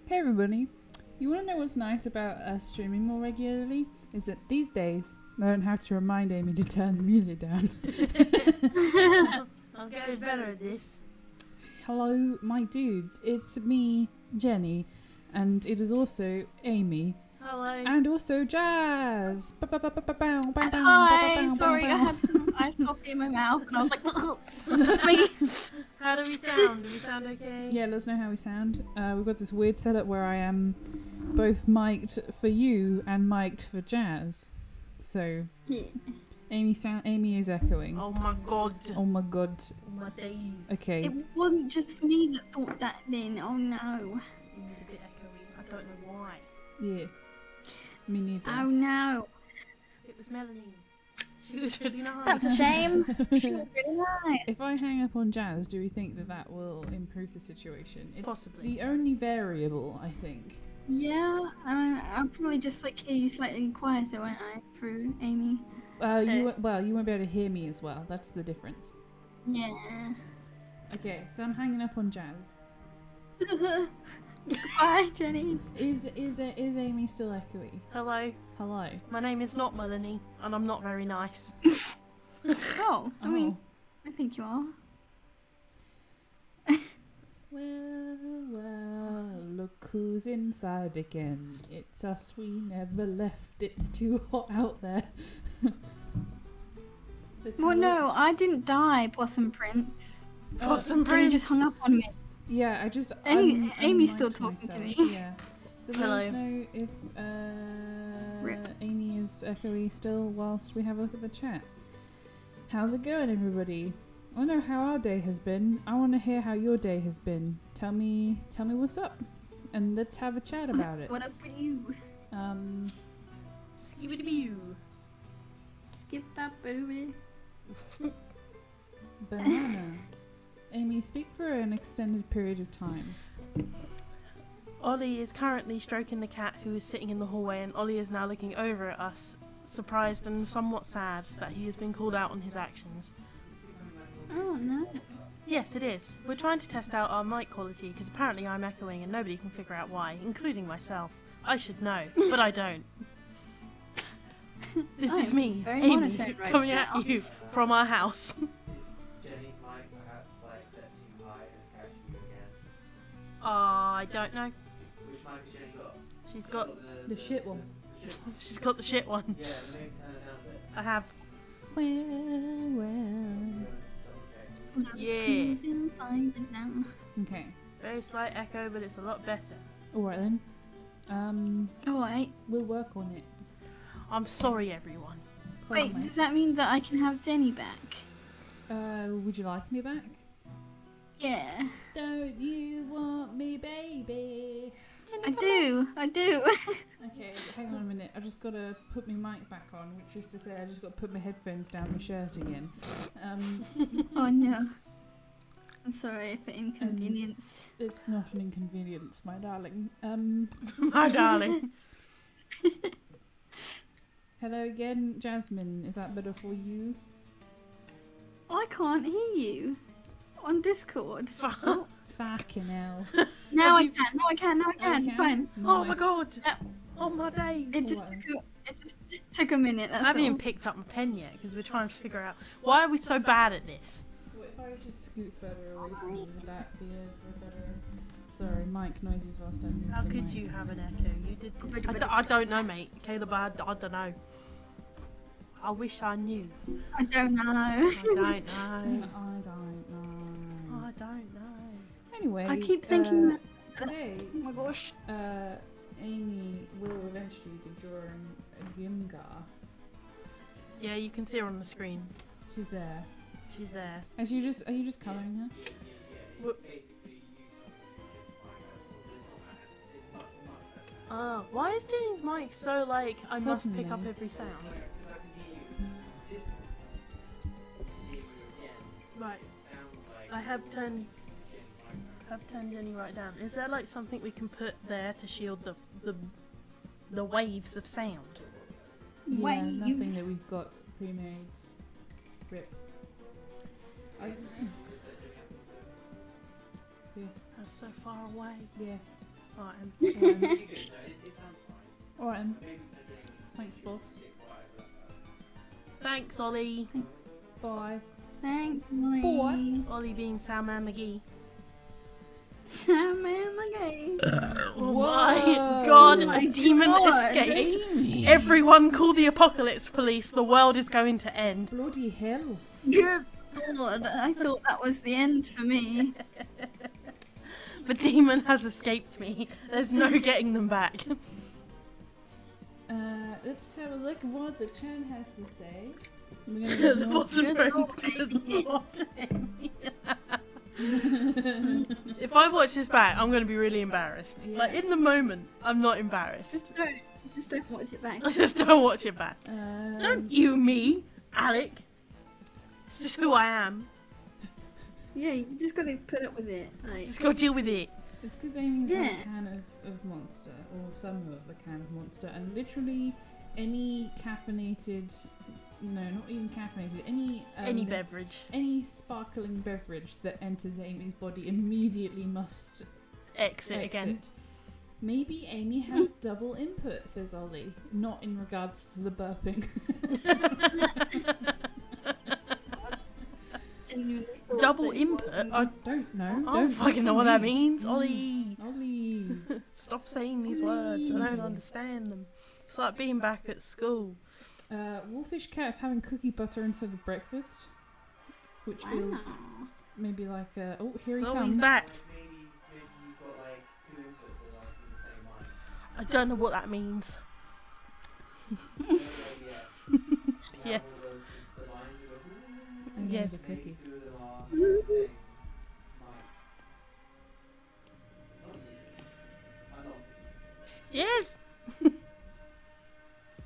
Hey everybody, you want to know what's nice about us streaming more regularly? Is that these days I don't have to remind Amy to turn the music down. I'm getting better at this. Hello my dudes, it's me, Jenny, and it is also Amy. Hello. And also Jazz! Hi, sorry, I had some iced coffee in my mouth and I was like, me. How do we sound? Do we sound okay? Yeah, let us know how we sound. We've got this weird setup where I am both mic'd for you and mic'd for Jazz. So, Amy is echoing. Oh my god. Oh my god. Oh my days. Okay. It wasn't just me that thought that then. Oh no. It was a bit echoey. I don't know why. Yeah. Me neither. Oh no. It was Melanie. She was really nice. That's a shame. She was really nice. If I hang up on Jazz, do we think that that will improve the situation? It's Possibly. the only variable, I think. Yeah, I'll probably just like hear you slightly quieter when I through Amy. You won't be able to hear me as well. That's the difference. Yeah. Okay, so I'm hanging up on Jazz. Bye, Jenny. Is Amy still echoey? Hello. Hello. My name is not Melanie, and I'm not very nice. Oh, I mean, I think you are. Well, look who's inside again. It's us, we never left. It's too hot out there. Well, no, I didn't die, Possum Prince. Possum Jenny Prince. just hung up on me. Yeah, I just. Amy's still unmiked talking to myself. me. Yeah. So Hello. let us know if Rip. Amy is echoey still whilst we have a look at the chat. How's it going, everybody? I know how our day has been. I want to hear how your day has been. Tell me what's up, and let's have a chat about it. What up with you? Skibidi-boo. Skip that baby. Banana. Amy, speak for an extended period of time. Ollie is currently stroking the cat who is sitting in the hallway, and Ollie is now looking over at us, surprised and somewhat sad that he has been called out on his actions. Oh no. Yes, it is. We're trying to test out our mic quality because apparently I'm echoing and nobody can figure out why, including myself. I should know, but I don't. This is I'm me, very Amy, monotone right coming now. at you from our house. Jenny's mic perhaps like set too high and it's catching you again. I don't know. Which mic has Jenny got? She's got The shit one. The shit one. she's got the shit one. Yeah, maybe turn it down a bit. I have. Well. Yeah. Okay. Very slight echo, but it's a lot better. All right then. Alright. We'll work on it. I'm sorry, everyone. Sorry, Wait, mate. does that mean that I can have Jenny back? Would you like me back? Yeah. Don't you want me, baby? I do. Okay, hang on a minute. I just gotta put my mic back on, which is to say, I just gotta put my headphones down my shirt again. Oh no. I'm sorry for inconvenience. It's not an inconvenience, my darling. My darling. Hello again, Jasmine. Is that better for you? I can't hear you on Discord. Oh, fucking hell. Now I you- can. Now I can. Now I can. Okay. Fine. Oh my Nice. god. Yeah. Oh my days. It just took a minute. I That's haven't all. even picked up my pen yet because we're trying to figure out why are we so bad at this. What if I just scoot further away from you? Would that be a better... Sorry, mic noises whilst I'm moving How the could mic. you have an echo? You did this. I don't know, mate. Caleb, I don't know. I wish I knew. I don't know. I don't know. I don't know. I don't know. Anyway, I keep thinking that. today, Oh my gosh. Amy will eventually be drawing a Gimgar. Yeah, you can see her on the screen. She's there. She's there. Are you just colouring her? Wh- Why is Jenny's mic so like I must pick up Suddenly. every sound? Right. I have turned Jenny right down. Is there like something we can put there to shield the waves of sound? Yeah, Waves. nothing that we've got pre-made. Rip. I don't know. Yeah, That's so far away. yeah. Right. Alright. Thanks, boss. Thanks, Ollie. Bye. Thanks, Boy. Ollie being Salman McGee. Sam okay. Oh Whoa. my god, Oh my a demon God. escaped. Amy! Everyone call the apocalypse police. The world is going to end. Bloody hell. Good lord, I thought that was the end for me. The demon has escaped me. There's no getting them back. Let's have a look at what the chat has to say. We're gonna The ignore- bottom row is good Lord. If I watch this back, I'm going to be really embarrassed. Yeah. Like, in the moment, I'm not embarrassed. Just don't watch it back. I just don't watch it back. Um, Don't you me, Alec. It's just who I am. Yeah, you just gotta put up with it. Like, Just go deal with it. It's because Amy's Yeah. had a can of Monster, or some of a can of Monster, and literally any caffeinated, no, not even caffeinated, Any beverage. any sparkling beverage that enters Amy's body immediately must Exit again. Maybe Amy has double input, says Ollie, not in regards to the burping. genuinely thought Double that it input? wasn't- I Don't know. don't fucking know what that means. Ollie, Ollie. stop saying these words. I don't understand them. It's like being back at school. Wolfish Cat's having cookie butter instead of breakfast, which feels Wow. maybe like oh, here he Oh, comes. he's back. Maybe you've got like two inputs that are from the same line. I don't know what that means. Yeah. Yes. The lines that go. And Yes. the Maybe cookie. two of them are from the same line. I'm not. Yes.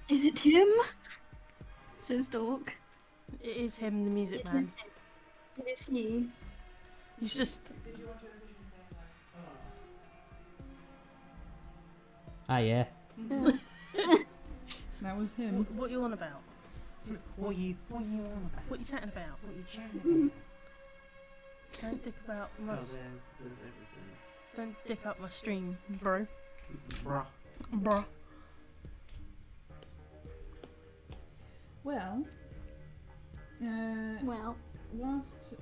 Is it him? Says Dork. It is him, the music It man. It is he. He's just. Ah, yeah. That was him. What you on about? What you on about? What you chatting about? What you chatting Don't dick about my. about? There's everything. Don't dick up my stream, bro. Bruh. Bruh. Well, Well, whilst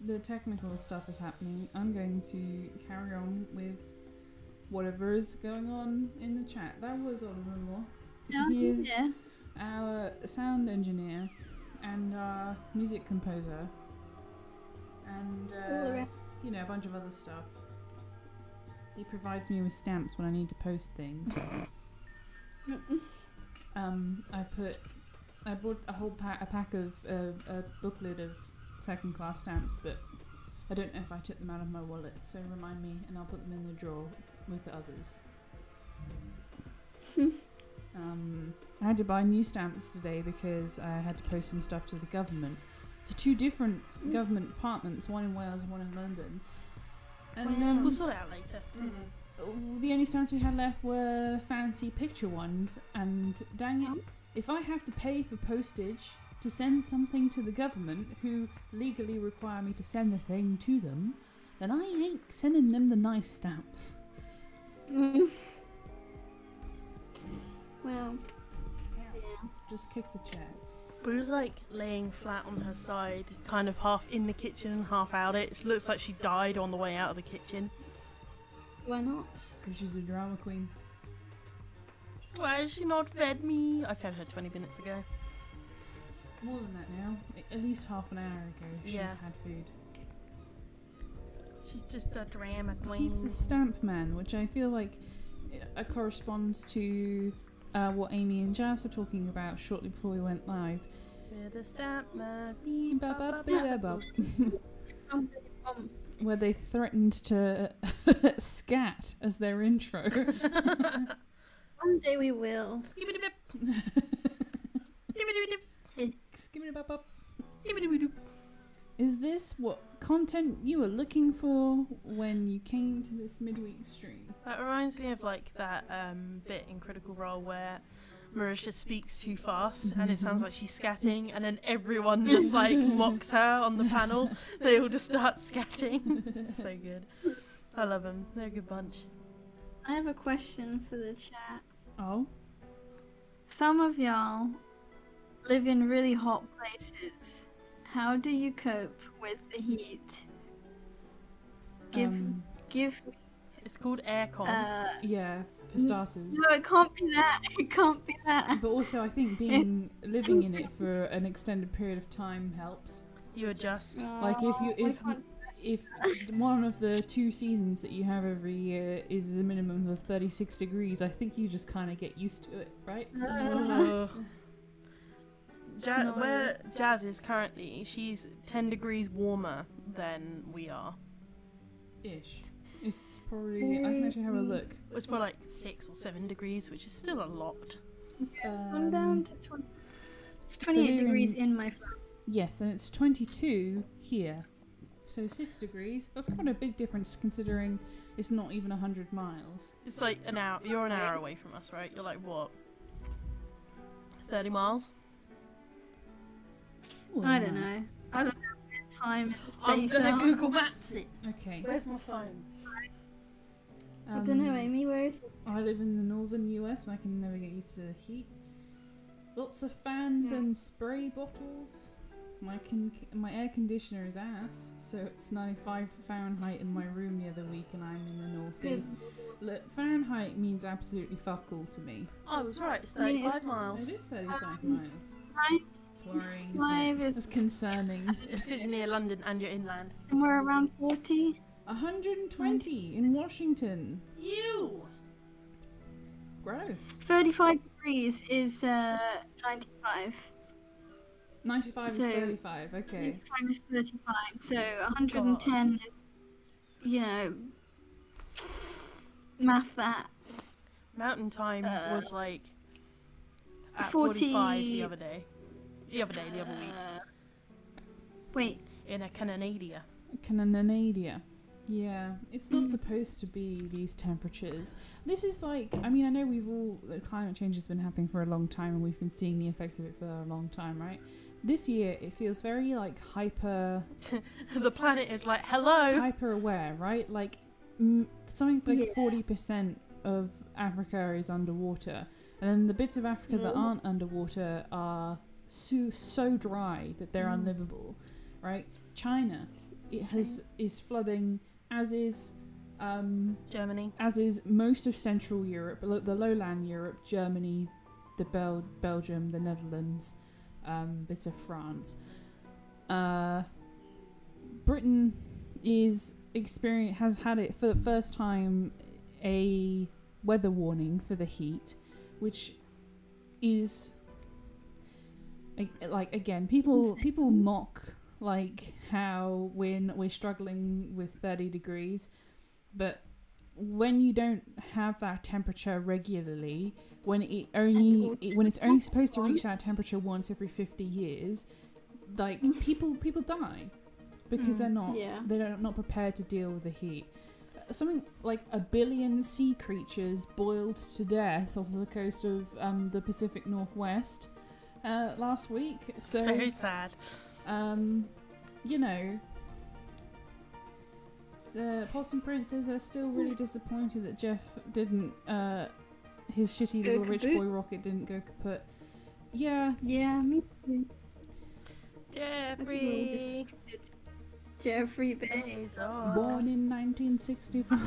the technical stuff is happening, I'm going to carry on with whatever is going on in the chat. That was Oliver Moore. He is yeah. our sound engineer and our music composer, and All around. you know, a bunch of other stuff. He provides me with stamps when I need to post things. I bought a whole pack of a booklet of second class stamps, but I don't know if I took them out of my wallet, so remind me and I'll put them in the drawer with the others. I had to buy new stamps today because I had to post some stuff to the government, to two different government departments, one in Wales and one in London. And We'll sort it out later. the only stamps we had left were fancy picture ones, and dang it, if I have to pay for postage to send something to the government, who legally require me to send the thing to them, then I ain't sending them the nice stamps. Well, Just kick the chair. Bru's like laying flat on her side, kind of half in the kitchen and half out it. It looks like she died on the way out of the kitchen. why not? So she's a drama queen. Why has she not fed me? I fed her 20 minutes ago. More than that now. At least half an hour ago she's Yeah. had food. She's just a drama queen. He's the stamp man, which I feel like corresponds to what Amy and Jazz were talking about shortly before we went live. With a stamp man. Where they threatened to scat as their intro. One day we will. Is this what content you were looking for when you came to this midweek stream? That reminds me of like that bit in Critical Role where Marisha speaks too fast and it sounds like she's scatting, and then everyone just like mocks her on the panel. They all just start scatting. So good. I love them. They're a good bunch. I have a question for the chat. Oh? Some of y'all live in really hot places. How do you cope with the heat? Give me. It's called aircon. Yeah, for starters. No, it can't be that. It can't be that. But also I think living in it for an extended period of time helps. You adjust. Like if one of the 2 seasons that you have every year is a minimum of 36 degrees, I think you just kind of get used to it, right? Ugh. No. Where Jazz is currently, she's 10 degrees warmer than we are. Ish. It's probably. I can actually have a look. It's probably like 6 or 7 degrees, which is still a lot. I'm down to 20. It's so 28 we're degrees in- in my flat. Yes, and it's 22 here. So 6 degrees. That's quite a big difference considering it's not even 100 miles. It's like an hour. You're an hour away from us, right? You're like what? 30 miles? Ooh, I don't know. I don't know what time and I'm space gonna are. Google Maps it. Okay. Where's my phone? I don't know, Amy. Where is it? I live in the northern US and I can never get used to the heat. Lots of fans and spray bottles. My air conditioner is ass, so it's 95 Fahrenheit in my room the other week and I'm in the northeast. Look, Fahrenheit means absolutely fuck all to me. I was right. It's I mean, 35 miles. It is 35 miles. Right, It's worrying, five isn't it? is- It's concerning. It's because you're near London and you're inland. somewhere around 40. 120 in Washington. You. Gross. 35 degrees is 95. 95 So- is 35, okay. 35 is 35, so 110 is, you know, math that. Mountain time was like at 40 45 the other day. The other week. Wait, In a Canada. Canada. Yeah, it's not supposed to be these temperatures. This is like, I mean, I know climate change has been happening for a long time and we've been seeing the effects of it for a long time, right? This year, it feels very like hyper The planet is like, hello. aware, right? Like something like 40% of Africa is underwater, and then the bits of Africa that aren't underwater are so dry that they're unlivable, right? China, is flooding, as is Germany. as is most of Central Europe, the lowland Europe, Germany, the Belgium, the Netherlands, bit of France. Britain has had it for the first time a weather warning for the heat, which is like again people mock like how we're struggling with 30 degrees, but when you don't have that temperature regularly, when it's only supposed to reach that temperature once every 50 years, like people die because they're not prepared to deal with the heat. Something like 1 billion sea creatures boiled to death off the coast of the Pacific Northwest last week. So It's very sad. you know, Possum Princes are still really disappointed that Jeff didn't, his shitty Go little rich kaput. boy rocket didn't go kaput. Yeah, yeah, me too. Jeffrey. Jeffrey Bezos. Bezos. born in 1965.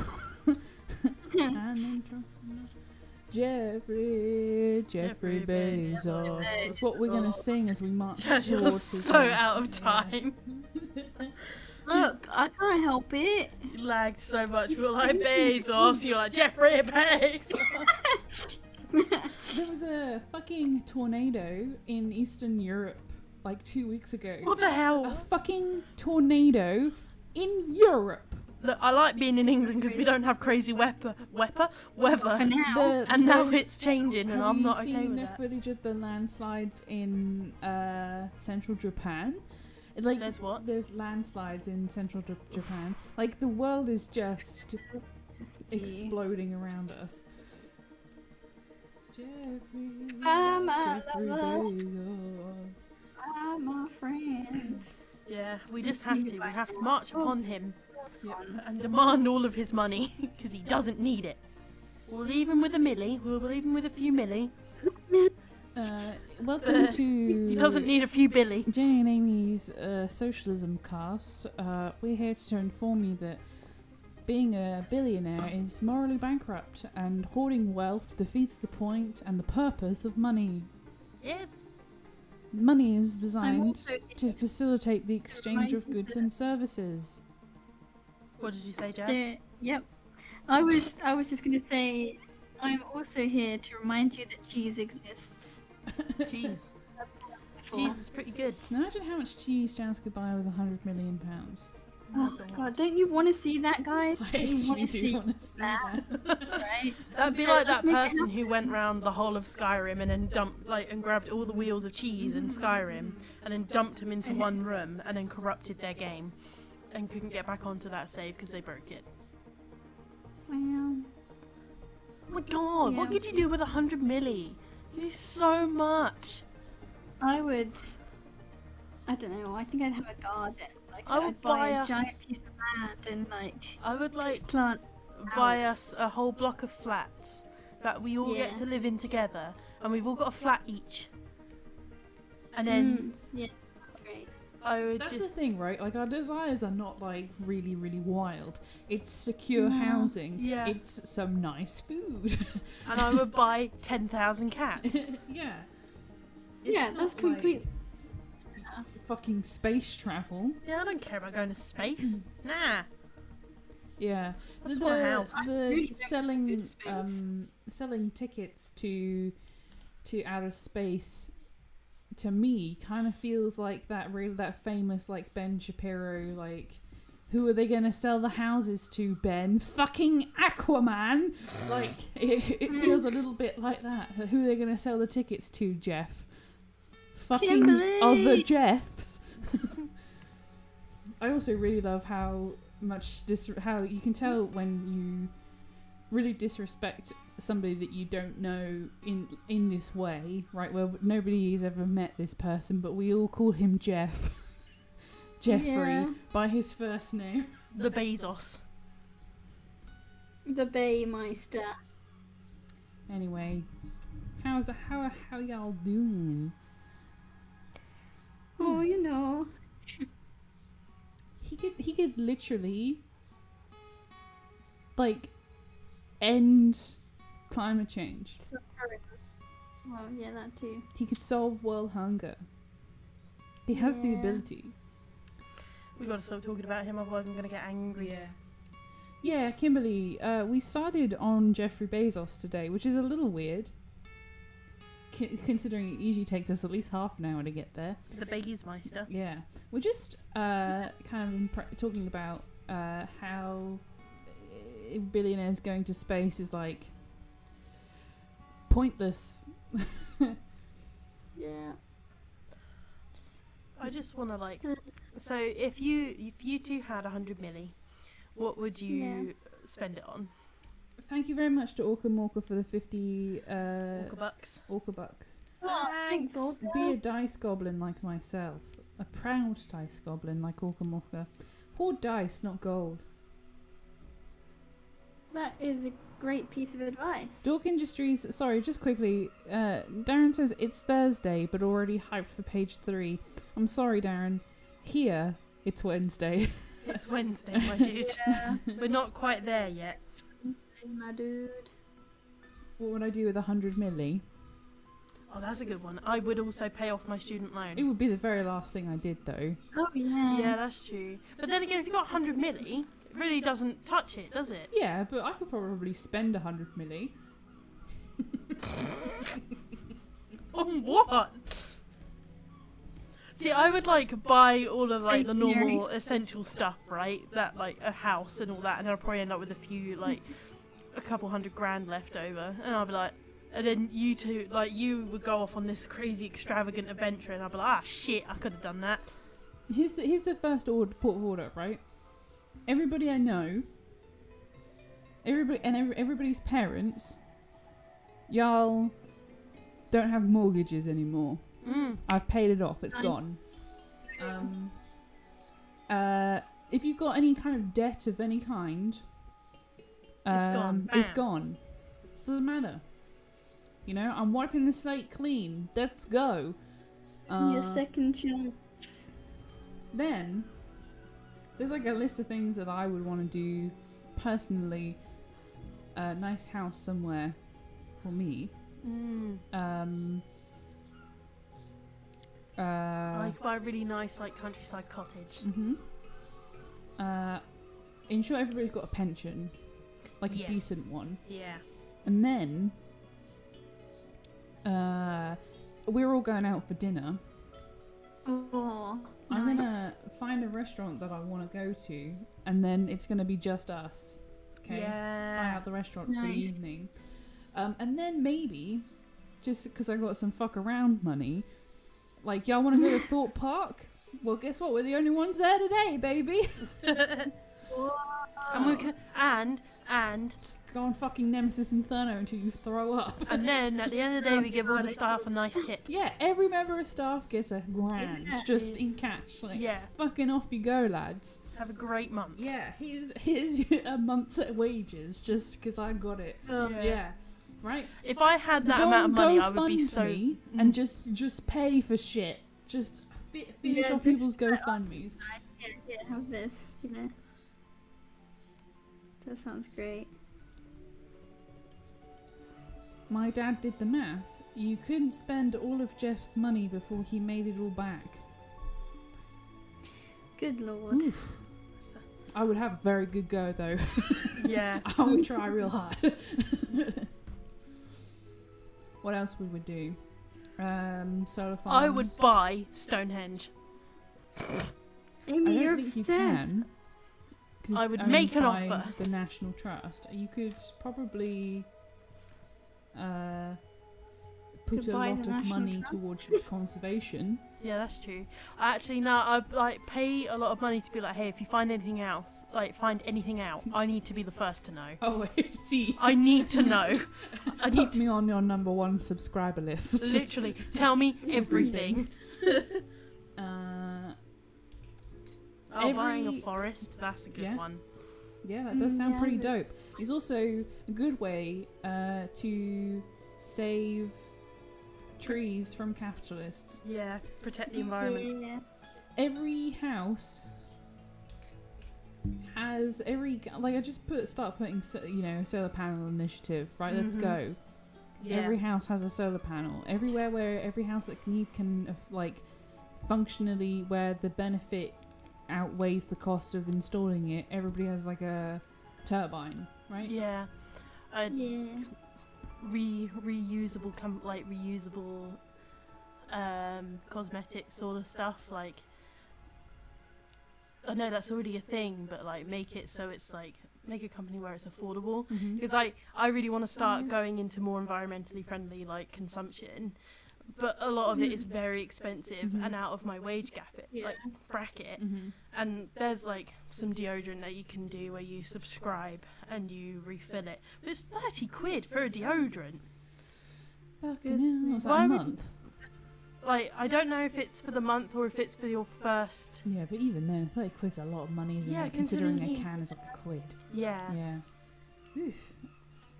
And then Jeffrey Bezos. That's what we're gonna sing as we march You're towards his so house. out of time. Look, I can't help it. You lagged so much. We were like Bezos. You're like Jeffrey Bezos. There was a fucking tornado in Eastern Europe like 2 weeks ago. What the A hell? fucking tornado in Europe. Look, I like being in England because we don't have crazy weather. For now. And now there's- it's changing, and Have I'm you not okay seen with the that. footage of the landslides in central Japan? Like, There's what? There's landslides in central Japan. Like, the world is just exploding around us. Jeffrey I'm a Bezos. I'm a friend. Yeah, we just have to. We have to march upon him Yep. and demand all of his money because he doesn't need it. We'll leave him with a milli. We'll leave him with a few milli. Welcome to He doesn't need a few billy. Jane and Amy's socialism cast. We're here to inform you that being a billionaire is morally bankrupt, and hoarding wealth defeats the point and the purpose of money. Yes. Money is I'm designed also to facilitate the exchange of goods and services. What did you say, Jazz? Yep. I was just gonna say, I'm also here to remind you that cheese exists. Cheese. cheese is pretty good. Imagine how much cheese Janice could buy with £100 million. Oh God, don't you want to see that, guys? I Don't you want actually to do see want to see that. right? That'd be Yeah, like let's that make it person who went round the whole of Skyrim and then dumped and grabbed all the wheels of cheese in Skyrim and then dumped them into one room and then corrupted their game and couldn't get back onto that save because they broke it. Well, Oh my god, what Yeah. could you do with 100 milli? You do so much. I don't know. I think I'd have a garden. Like I would I'd buy buy a us- giant piece of land and like I would just plant. buy us a whole block of flats that we all get Yeah. to live in together and we've all got a flat each. And then Yeah, great. I would That's just... the thing, right? Like, our desires are not, like, really, really wild. It's secure No. housing. Yeah. It's some nice food. And I would buy 10,000 cats. yeah. Yeah, It's that's not, complete. like, fucking space travel. Yeah, I don't care about going to space. Nah. Yeah. I just want a house. I really don't selling go to space. selling tickets to outer space to me kind of feels like that famous like Ben Shapiro, like, who are they going to sell the houses to, Ben? Fucking Aquaman. Like, it feels a little bit like that. Who are they going to sell the tickets to, Jeff? Fucking Kimberly! other Jeffs. I also really love how much how you can tell when you really disrespect somebody that you don't know in this way, right? Where nobody's ever met this person, but we all call him Jeff. Jeffrey Yeah. by his first name. The Bezos. The Baymeister. Anyway, how y'all doing? Oh, you know. He could literally like end climate change. Well, yeah, that too. He could solve world hunger. He has the Yeah. ability. We've got to stop talking about him, otherwise I'm going to get angry. Yeah, Kimberly, we started on Jeffrey Bezos today, which is a little weird. Considering it usually takes us at least half an hour to get there. The Bezmeister. Yeah. We're just kind of talking about how billionaires going to space is like pointless. Yeah. I just want to like... So if you two had 100 milli, what would you spend it on? Thank you very much to Orca Morca for the 50 Orca bucks. Orca bucks. Oh, thanks, Be a dice goblin like myself. A proud dice goblin like Orca Morca. Hoard dice, not gold. That is a great piece of advice. Dork Industries, sorry, just quickly. Darren says it's Thursday, but already hyped for page 3. I'm sorry, Darren. Here, it's Wednesday. It's Wednesday, my dude. Yeah, We're not quite there yet. my dude. What would I do with 100 milli? Oh, that's a good one. I would also pay off my student loan. It would be the very last thing I did, though. Oh yeah. Yeah, that's true. But then again, if you got 100 milli, it really doesn't touch it, does it? Yeah, but I could probably spend 100 milli. On what? See, I would like buy all of like the normal essential stuff, right? That like a house and all that, and I'll probably end up with a few like a couple $100,000 left over, and I'll be like, and then you two, like you would go off on this crazy extravagant adventure, and I'll be like, ah shit, I could have done that. Here's the first port of order, right? Everybody I know, everybody's parents, y'all don't have mortgages anymore. I've paid it off. It's gone. If you've got any kind of debt of any kind, gone. It's Bam. gone. Doesn't matter. You know, I'm wiping the slate clean. Let's go. Your second chance. Then there's like a list of things that I would want to do personally. A nice house somewhere for me. I could buy a really nice like countryside cottage. Ensure everybody's got a pension, like Yes. a decent one, Yeah. and then we're all going out for dinner. Oh, I'm nice. gonna find a restaurant that I want to go to, and then it's gonna be just us. Okay. Buy Yeah. out the restaurant for the Nice. evening, and then maybe, just because I got some fuck around money, like y'all want to go to Thorpe Park? Well, guess what? We're the only ones there today, baby. And we can, and Just go on fucking Nemesis Inferno until you throw up. then at the end of the day we give all the staff a nice tip. Yeah, every member of staff gets a grand Yeah. just in cash. Like, Yeah. fucking off you go, lads. Have a great month. Yeah, here's a month's wages just because I got it. Yeah. Right? If I had that Go amount of on money, I would be GoFund so. me and just pay for shit. Just finish Yeah, off just people's GoFundMes. Yeah, have this, you know. That sounds great. My dad did the math. You couldn't spend all of Jeff's money before he made it all back. Good lord. Oof. I would have a very good go though. Yeah. I would try real hard. What else would we do? Solar farms. I would buy Stonehenge. Amy, I you're don't think you obsessed. can. 'Cause I would owned make an by offer. The National Trust. You could probably put a buy lot the of National money Trust. towards its conservation. Yeah, that's true. Actually, no, I'd like pay a lot of money to be like, hey, if you find anything else, like find anything out, I need to be the first to know. Oh, I see. I need to know. I need Put me on your #1 subscriber list. to literally tell me everything. Oh, buying a Every- forest, that's a good Yeah. one. Yeah, that does sound Yeah. pretty dope. It's also a good way to save trees from capitalists. Yeah, protect the environment. Yeah. Every house has I just start putting solar panel initiative, right? Let's Mhm. go. Yeah. Every house has a solar panel. Everywhere where every house that can functionally where the benefit outweighs the cost of installing it, everybody has like a turbine, right? Yeah. Yeah. Reusable cosmetics sort of stuff. Like, I know that's already a thing, but like make it so it's like make a company where it's affordable. Mhm. Because I really want to start going into more environmentally friendly like consumption, but a lot of it is very expensive Mhm. and out of my wage Yeah. bracket. Mhm. And there's like some deodorant that you can do where you subscribe and you refill it. But it's 30 quid for a deodorant. Fucking hell, is that Why a would- month? Like, I don't know if it's for the month or if it's for your first. Yeah, but even then, 30 quid's a lot of money, isn't Yeah, it? Considering a considering- can is like a quid. Yeah. Yeah. Oof.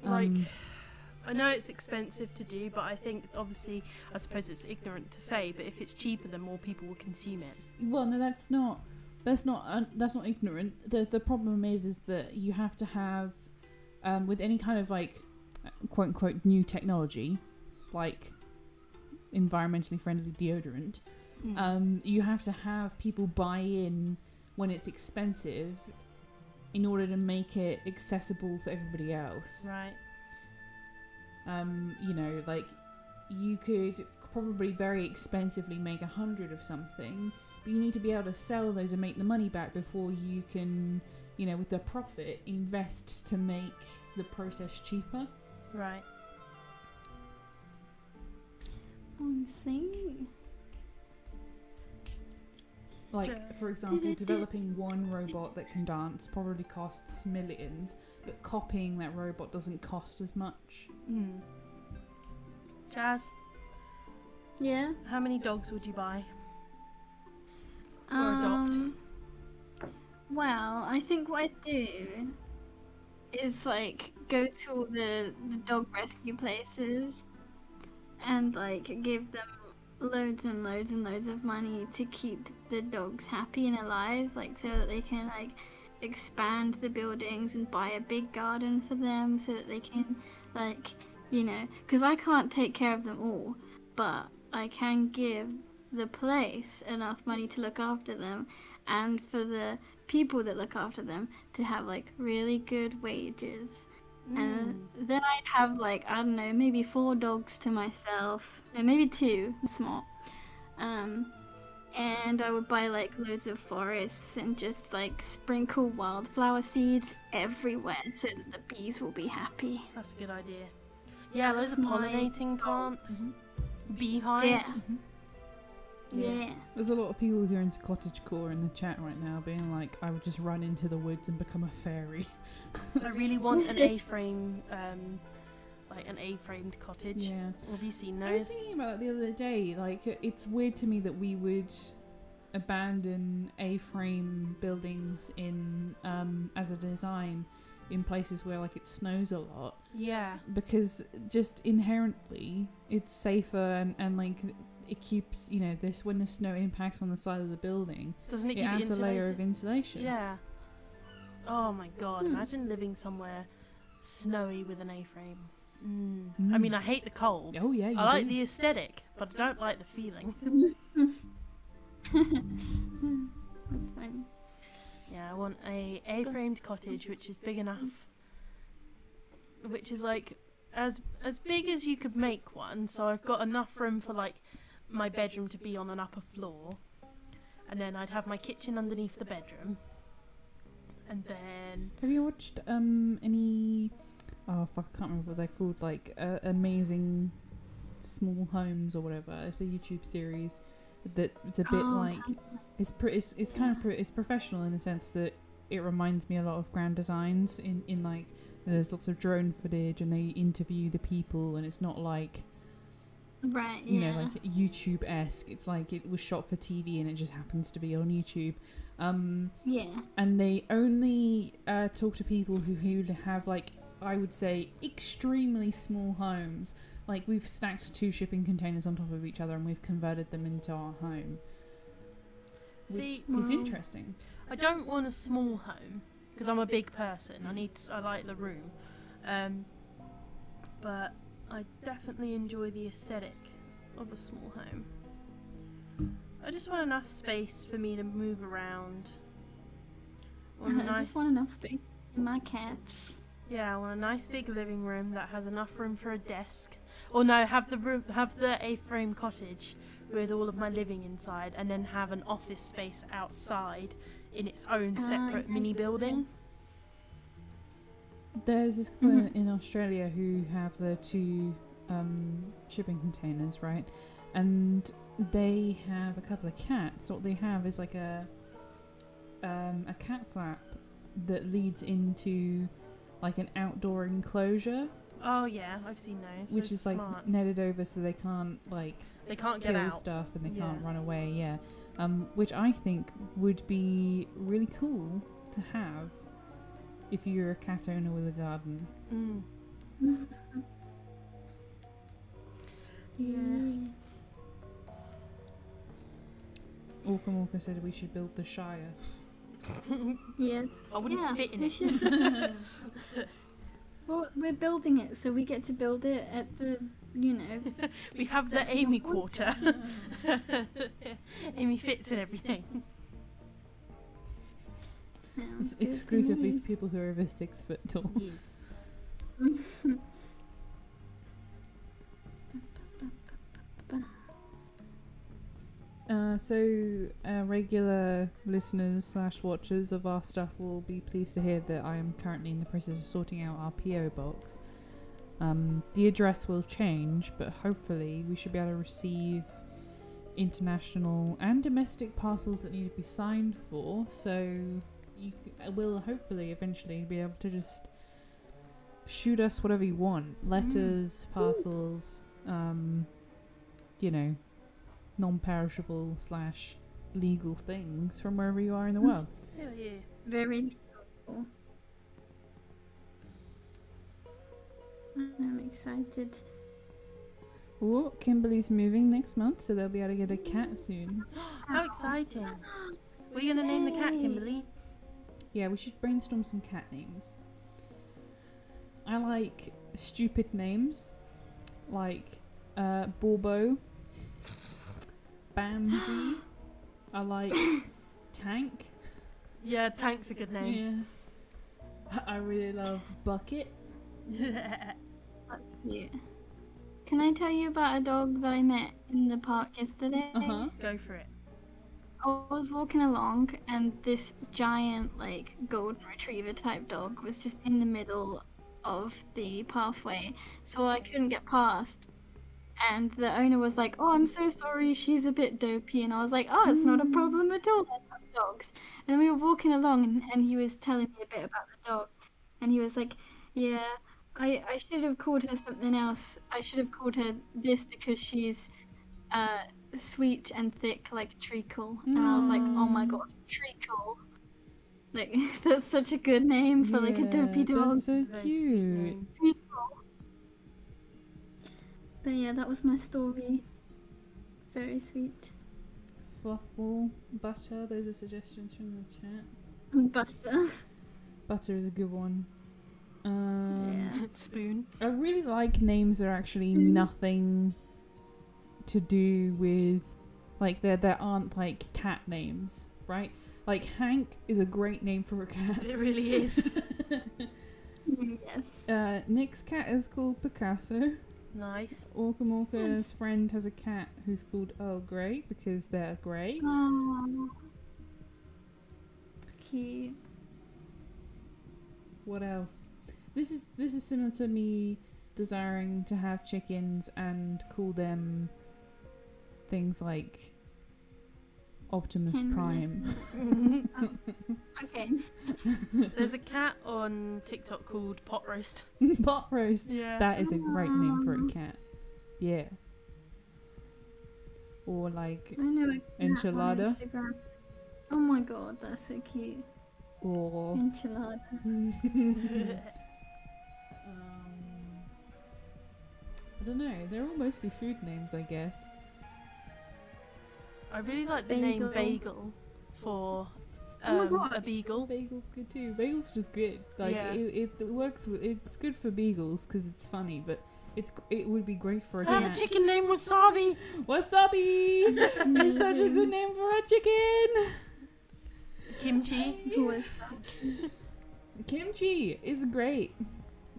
Like, Um, I know it's expensive to do, but I think obviously, I suppose it's ignorant to say, but if it's cheaper, then more people will consume it. Well, no, that's not ignorant. The problem is that you have to have with any kind of like quote unquote new technology, like environmentally friendly deodorant, you have to have people buy in when it's expensive in order to make it accessible for everybody else. Right. Like you could probably very expensively make 100 of something, but you need to be able to sell those and make the money back before you can, with the profit, invest to make the process cheaper. Right. I see. Like, for example, developing one robot that can dance probably costs millions, but copying that robot doesn't cost as much. Jazz, Yeah. how many dogs would you buy? Or adopt? Well, I think what I'd do is like go to all the dog rescue places and like give them loads and loads and loads of money to keep the dogs happy and alive, like so that they can like expand the buildings and buy a big garden for them so that they can like, because I can't take care of them all, but I can give the place enough money to look after them and for the people that look after them to have like really good wages. And then I'd have like, I don't know, maybe 4 dogs to myself. No, maybe 2. Small. And I would buy like loads of forests and just like sprinkle wildflower seeds everywhere so that the bees will be happy. That's a good idea. Yeah, That's loads of my pollinating plants, Mhm. beehives. Yeah. There's a lot of people who are into cottagecore in the chat right now being like, I would just run into the woods and become a fairy. I really want an A-frame, like an A-framed cottage. Yeah. Have you seen I was those? thinking about that the other day. Like, it's weird to me that we would abandon A-frame buildings in as a design in places where like it snows a lot, Yeah. because just inherently it's safer and like it keeps, you know, this when the snow impacts on the side of the building, Doesn't it it keep it adds a layer insulated? of insulation. Yeah. Oh my god, imagine living somewhere snowy with an A-frame. I mean, I hate the cold. Oh yeah, you I like do. the aesthetic, but I don't like the feeling. That's funny. Yeah, I want a A-framed cottage which is big enough, which is like as big as you could make one. So I've got enough room for like my bedroom to be on an upper floor, and then I'd have my kitchen underneath the bedroom, and then Have you watched any? Oh fuck, I can't remember what they're called. Like amazing small homes or whatever. It's a YouTube series that it's a bit like it's kind of it's professional in the sense that it reminds me a lot of Grand Designs in like there's lots of drone footage and they interview the people and it's not like Right, you yeah. know like YouTube-esque. It's like it was shot for TV and it just happens to be on YouTube. Yeah. And they only talk to people who have like I would say extremely small homes. Like we've stacked 2 shipping containers on top of each other and we've converted them into our home. see, It's Wow. interesting. I don't want a small home because I'm a big person. I like the room, but I definitely enjoy the aesthetic of a small home. I just want enough space for me to move around. I want a I nice, just want enough space for my cats. yeah, I want a nice big living room that has enough room for a desk. Or no, have the A-frame cottage with all of my living inside, and then have an office space outside in its own separate yeah. mini building. There's this couple in Australia who have the 2 shipping containers, right? And they have a couple of cats. What they have is like a cat flap that leads into like an outdoor enclosure, Oh yeah, I've seen those. which Those is are like smart. netted over so they can't like They can't get kill out. stuff and they Yeah. can't run away. Yeah, which I think would be really cool to have if you're a cat owner with a garden. Mm. Yeah. Orca Walker said we should build the Shire. Yes. I wouldn't yeah, fit in we it. should. Well, we're building it, so we get to build it at the, you know. We have the Amy quarter. Amy fits in everything. It's sounds good to exclusively me. for people who are over 6 foot tall. Yes. So regular listeners / watchers of our stuff will be pleased to hear that I am currently in the process of sorting out our PO box. The address will change, but hopefully we should be able to receive international and domestic parcels that need to be signed for. So you will hopefully eventually be able to just shoot us whatever you want. Letters, parcels, you know, non-perishable / legal things from wherever you are in the world. Hell yeah. Very cool. I'm excited. Oh, Kimberly's moving next month, so they'll be able to get a cat soon. How exciting. What are you going to name the cat, Yay. Kimberly? Yeah, we should brainstorm some cat names. I like stupid names, like Borbo, Bamsy. I like Tank. Yeah, Tank's a good name. Yeah. I really love Bucket. That's cute. Can I tell you about a dog that I met in the park yesterday? Uh huh. Go for it. I was walking along and this giant like golden retriever type dog was just in the middle of the pathway, so I couldn't get past. And the owner was like, "Oh, I'm so sorry, she's a bit dopey." And I was like, "Oh, it's not a problem at all. I love dogs." And we were walking along, and he was telling me a bit about the dog, and he was like, "Yeah, I should have called her something else. I should have called her this because she's sweet and thick like treacle." And I was like, "Oh my god, treacle! Like that's such a good name for like a dopey dog." That's so It's a very sweet cute. name. Treacle. But yeah, that was my story. Very sweet. Fluffball, butter. Those are suggestions from the chat. Butter. Butter is a good one. Yeah. Spoon. I really like names that are actually nothing to do with, like, there aren't like cat names, right? Like Hank is a great name for a cat. It really is. Yes. Nick's cat is called Picasso. Nice. Orca friend has a cat who's called Earl Grey because they're grey. Oh. Cute. What else? This is similar to me desiring to have chickens and call them things like Optimus Henry. Prime. Okay. There's a cat on TikTok called Pot Roast. Pot roast. Yeah. That is a great name for a cat. Yeah. Or like I know a cat on Enchilada. Instagram. Oh my god, that's so cute. or Enchilada. I don't know. They're all mostly food names, I guess. I really like the name Bagel for Oh my God. a beagle. Bagel's good too. Bagel's just good. Like Yeah. it works. It's good for beagles because it's funny, but it would be great for a I have cat. a chicken named Wasabi. Wasabi! It's such a good name for a chicken. Kimchi. Who is Kimchi is great.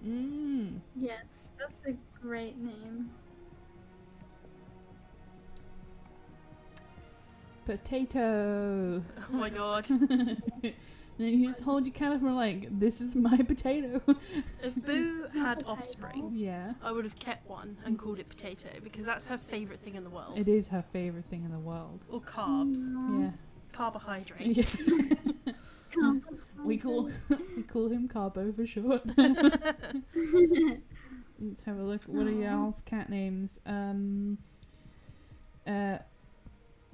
Yes, that's a great name. Potato. Oh my god. And then you just hold your cat up and are like, this is my potato. If Boo had offspring, Yeah. I would have kept one and called it Potato because that's her favourite thing in the world. It is her favourite thing in the world. Or carbs. Yeah. Carbohydrate. Yeah. we call him Carbo for short. Let's have a look. What are y'all's cat names?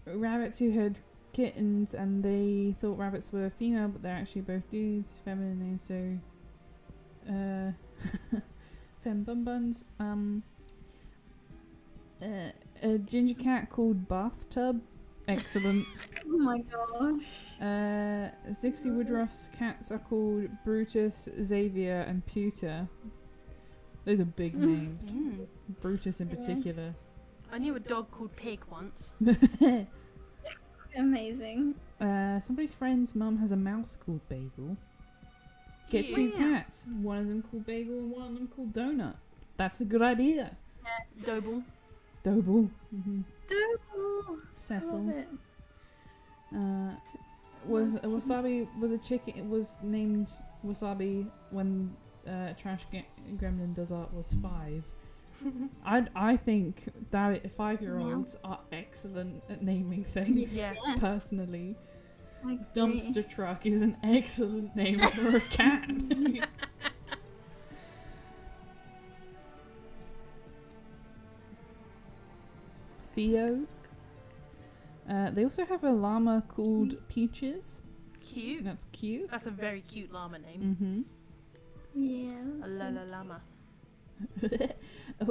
Rabbits who had kittens and they thought rabbits were female, but they're actually both dudes. Feminine names, so fem bum buns. A ginger cat called Bathtub. Excellent. Oh my gosh. Zixie Woodruff's cats are called Brutus, Xavier, and Pewter. Those are big names. Mm. Brutus in particular. I knew a dog called Pig once. Amazing. Somebody's friend's mum has a mouse called Bagel. Get Cute. two Yeah. cats. One of them called Bagel and one of them called Donut. That's a good idea. Yes. Doble. Doble. Mm-hmm. Doble. Cecil. Love it. Wasabi was a chicken. It was named Wasabi when Trash Gremlin Does Art was 5. I think that 5-year-olds are excellent at naming things. Yes. Personally, I agree. Dumpster Truck is an excellent name for a cat. Theo. They also have a llama called Peaches. Cute. That's cute. That's a very cute llama name. Mm-hmm. Yeah. A Lola llama.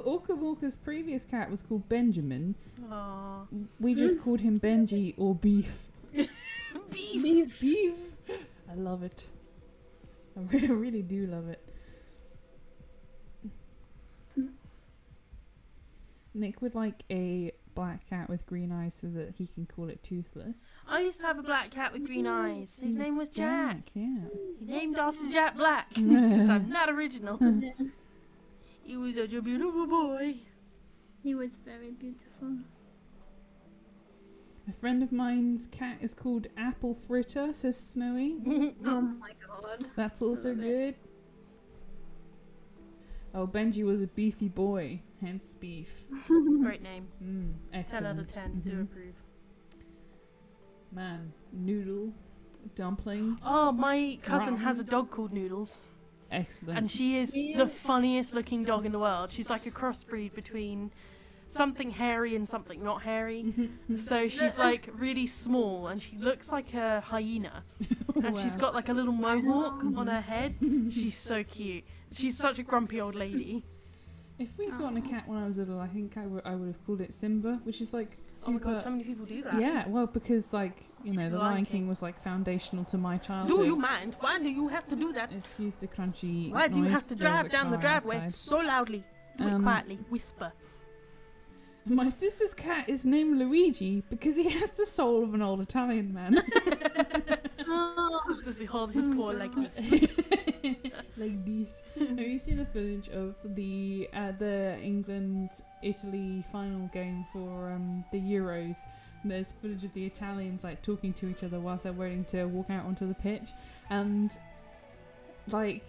Orca Walker's previous cat was called Benjamin. Aww. We just called him Benji or Beef. Beef. Beef! I love it. I really do love it. Nick would like a black cat with green eyes so that he can call it Toothless. I used to have a black cat with green eyes. His name was Jack. Yeah. He named after Jack Black. Because I'm not original. He was such a beautiful boy. He was very beautiful. A friend of mine's cat is called Apple Fritter, says Snowy. Oh my god. That's also love it. good. Oh, Benji was a beefy boy, hence beef. Great name. 10 Excellent. out of 10. Do Mhm. approve. Man, noodle, dumpling, Oh, my cousin has a dog called Noodles. excellent. And she is Yeah. the funniest looking dog in the world. She's like a crossbreed between something hairy and something not hairy. So she's like really small and she looks like a hyena. And she's Wow. got like a little mohawk on her head. She's so cute. She's such a grumpy old lady. If we'd gotten a cat when I was little, I think I would have called it Simba, which is like Oh my super. god, so many people do that. Yeah, well, because like the Lion Lion King. King was like foundational to my childhood. Do you mind? Why do you have to do that? Excuse the crunchy. Why do you noise, have to there was drive a down the car driveway outside. so loudly? Do it quietly. Whisper. My sister's cat is named Luigi because he has the soul of an old Italian man. Oh, Does he hold his paw like this? Like this. Have you seen a footage of the England-Italy final game for the Euros? And there's footage of the Italians like talking to each other whilst they're waiting to walk out onto the pitch, and like,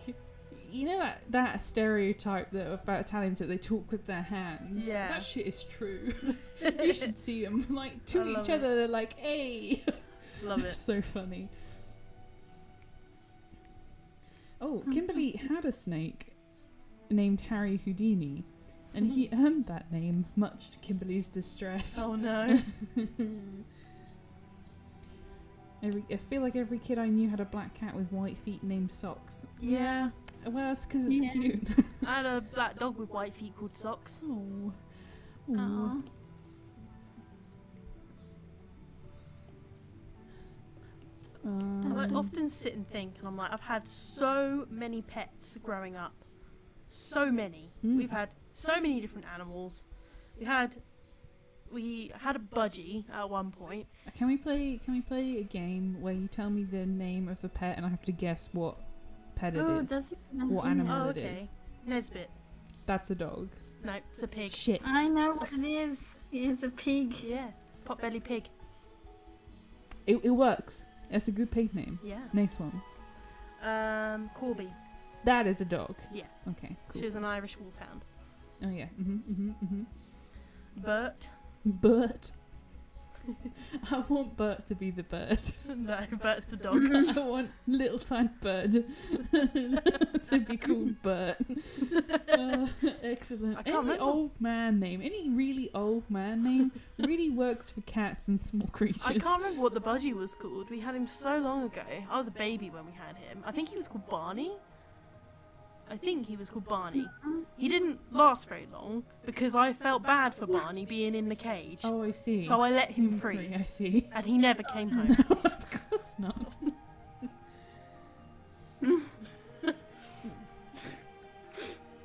you know that stereotype that about Italians that they talk with their hands. Yeah. That shit is true. You should see them like to I love each it. other. They're like, "Hey." Love it. So funny. Oh, Kimberly had a snake named Harry Houdini, and he earned that name, much to Kimberly's distress. Oh no. I feel like every kid I knew had a black cat with white feet named Socks. Yeah. Well, that's because it's Yeah. cute. I had a black dog with white feet called Socks. Oh. oh. I often sit and think, and I'm like, I've had so many pets growing up. So many. We've had so many different animals. We had a budgie at one point. Can we play a game where you tell me the name of the pet and I have to guess what pet it Oh, is? does it? What animal Oh, it okay. is? Nesbit. That's a dog. No, it's a pig. Shit. I know what it is. It is a pig. Yeah. Potbelly pig. It works. That's a good pig name. Yeah. Next one. Corby. That is a dog. Yeah. Okay, cool. She was an Irish wolfhound. Oh yeah. Bert. Bert. I want Bert to be the bird. No, Bert's the dog. I want little tiny bird to be called Bert. Excellent. I can't Any remember. old man name, any really old man name really works for cats and small creatures. I can't remember what the budgie was called. We had him so long ago. I was a baby when we had him. I think he was called Barney. He didn't last very long because I felt bad for Barney being in the cage. Oh, I see. So I let him free. I see. And he never came home. No, of course not.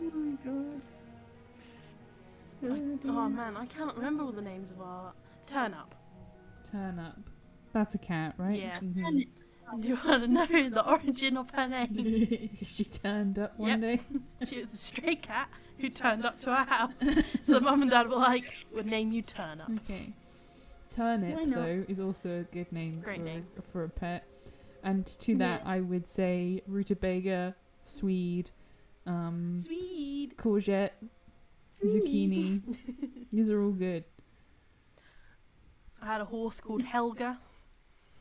Oh my god. Oh man, I cannot remember all the names of our Turn Up. Turn up. That's a cat, right? Yeah. Mhm. Do you want to know the origin of her name? She turned up one Yep. day. She was a stray cat who turned up to our house. So mum and dad were like, we'll name you Turn Up. Okay. Turnip, Why not? though, is also a good name, Great name. for a pet. And to that, Yeah. I would say rutabaga, swede, Sweet. courgette, zucchini. These are all good. I had a horse called Helga.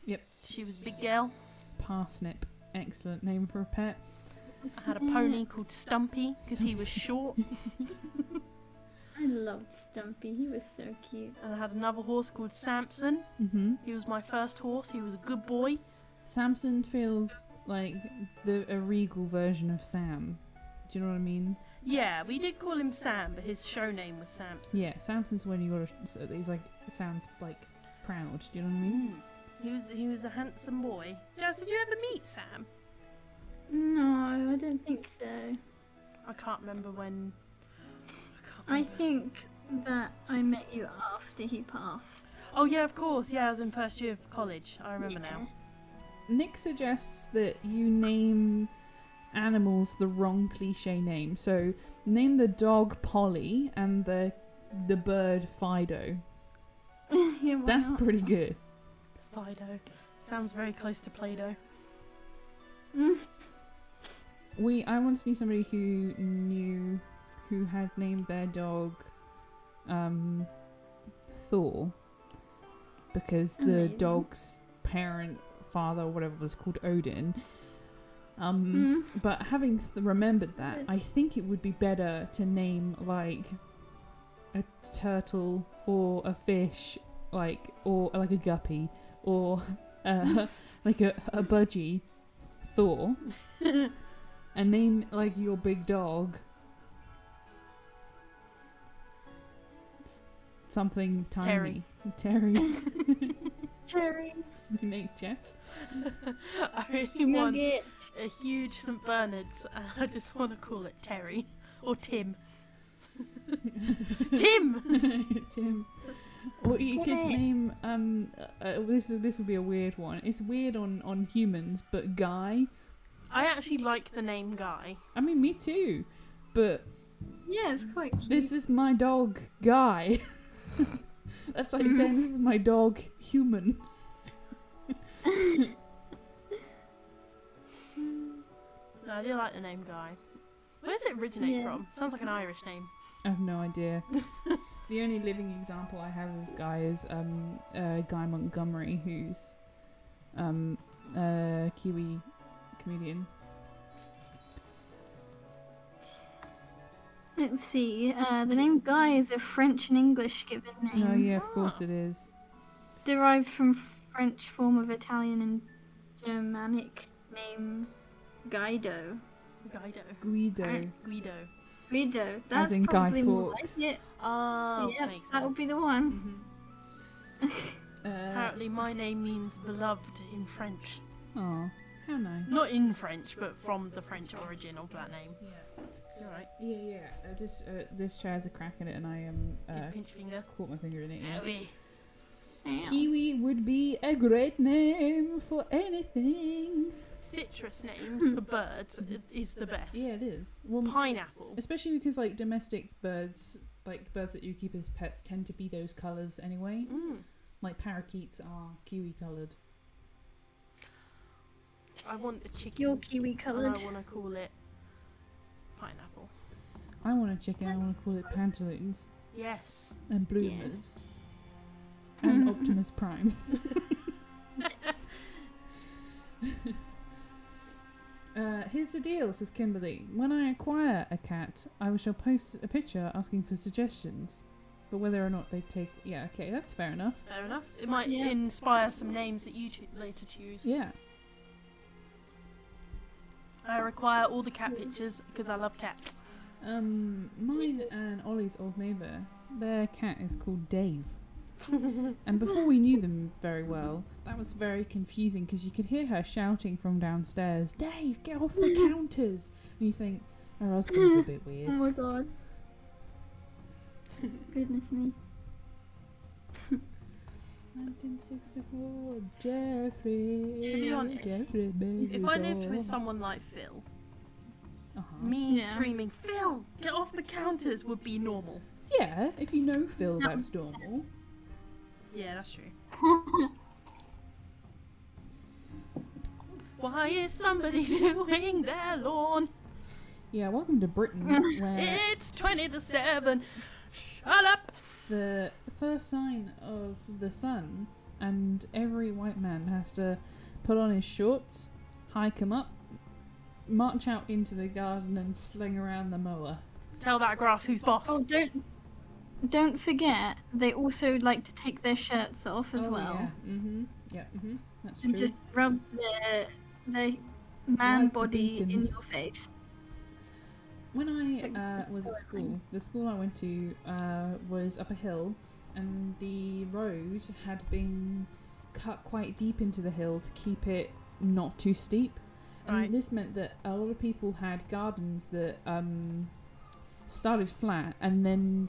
Yep. She was a big girl. Parsnip, excellent name for a pet. I had a pony called Stumpy because he was short. I loved Stumpy. He was so cute. And I had another horse called Samson. Mm-hmm. He was my first horse. He was a good boy. Samson feels like a regal version of Sam. Do you know what I mean? Yeah, we did call him Sam, but his show name was Samson. Yeah, Samson's when you got he's like, sounds like proud. Do you know what I mean? He was a handsome boy. Jazz, did you ever meet Sam? No, I don't think so. I can't remember when. I think that I met you after he passed. Oh yeah, of course. Yeah, I was in first year of college. I remember now. Nick suggests that you name animals the wrong cliche name. So name the dog Polly and the bird Fido. Yeah, why That's not? pretty good. Fido. Sounds very close to Play-Doh. Mm. I once knew somebody who had named their dog Thor because the Amazing. dog's parent, father, or whatever was called Odin. Mm. But having remembered that, I think it would be better to name like a turtle or a fish, or like a guppy, or like a budgie Thor, and name like your big dog something tiny. Terry. Cherry. Name Jeff. I really want Nugget. a huge St. Bernard's, and I just want to call it Terry or Tim. Tim. Tim. Well, you could Tim. name this would be a weird one. It's weird on humans, but Guy. I actually like the name Guy. I mean, me too. But Yeah, it's quite cute. this is my dog, Guy. That's like saying this is my dog, Human. No, I do like the name Guy. Where does it originate Yeah. from? Sounds like an Irish name. I have no idea. The only living example I have of Guy is Guy Montgomery, who's a Kiwi comedian. Let's see. The name Guy is a French and English given name. Oh yeah, of course it is. Derived from French form of Italian and Germanic name Guido. Guido. Guido. Guido. That's in Guy probably more Fawkes. like it. Oh, Yeah, makes that would sense. be the one. Apparently my name means beloved in French. Oh, how nice. Not in French, but from the French origin of that name. Yeah. You're right. Yeah. This chair has a crack in it, and I Give pinch finger. caught my finger in it. Yeah. Owie. Ow. Kiwi would be a great name for anything. Citrus names for birds is the best. Yeah, it is. Well, Pineapple. especially because like domestic birds, like birds that you keep as pets, tend to be those colours anyway. Mm. Like parakeets are kiwi coloured. I want a chicken. You're kiwi and coloured. I want to call it pineapple. I want a chicken. I want to call it pantaloons Yes. and bloomers and Optimus Prime. Here's the deal, says Kimberly. When I acquire a cat, I shall post a picture asking for suggestions. But whether or not they take... Yeah, okay, that's fair enough. Fair enough. It might Yeah. inspire some names that you later choose. Yeah. I require all the cat pictures because I love cats. Mine and Ollie's old neighbour, their cat is called Dave. And before we knew them very well, that was very confusing because you could hear her shouting from downstairs, Dave, get off the counters! And you think, her husband's a bit Oh weird. my god. Goodness me. 1964, Jeffrey. To be honest, Jeffrey, baby If I lived with boss. someone like Phil, Uh-huh. me Yeah. screaming, Phil, get off the counters would be normal. Yeah, if you know Phil, No. that's normal. Yeah, that's true. Why is somebody doing their lawn? Yeah, welcome to Britain, where It's 20 to 7. Shut up! the first sign of the sun, and every white man has to put on his shorts, hike 'em up, march out into the garden, and sling around the mower. Tell that grass who's boss. Oh, don't forget, they also like to take their shirts off as well. Yeah. Yeah. That's And true. just rub their man Like the body in beacons. your face. When I was at school, the school I went to was up a hill, and the road had been cut quite deep into the hill to keep it not too steep. And Right. this meant that a lot of people had gardens that started flat and then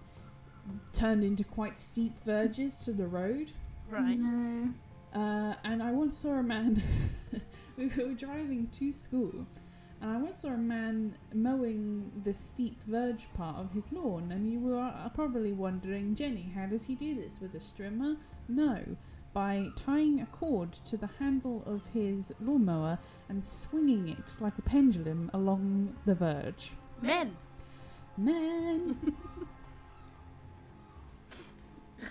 turned into quite steep verges to the road. Right. No. And I once saw a man. We were driving to school, and I once saw a man mowing the steep verge part of his lawn, and you were probably wondering, Jenny, how does he do this? With a strimmer? No, by tying a cord to the handle of his lawnmower and swinging it like a pendulum along the verge. Men.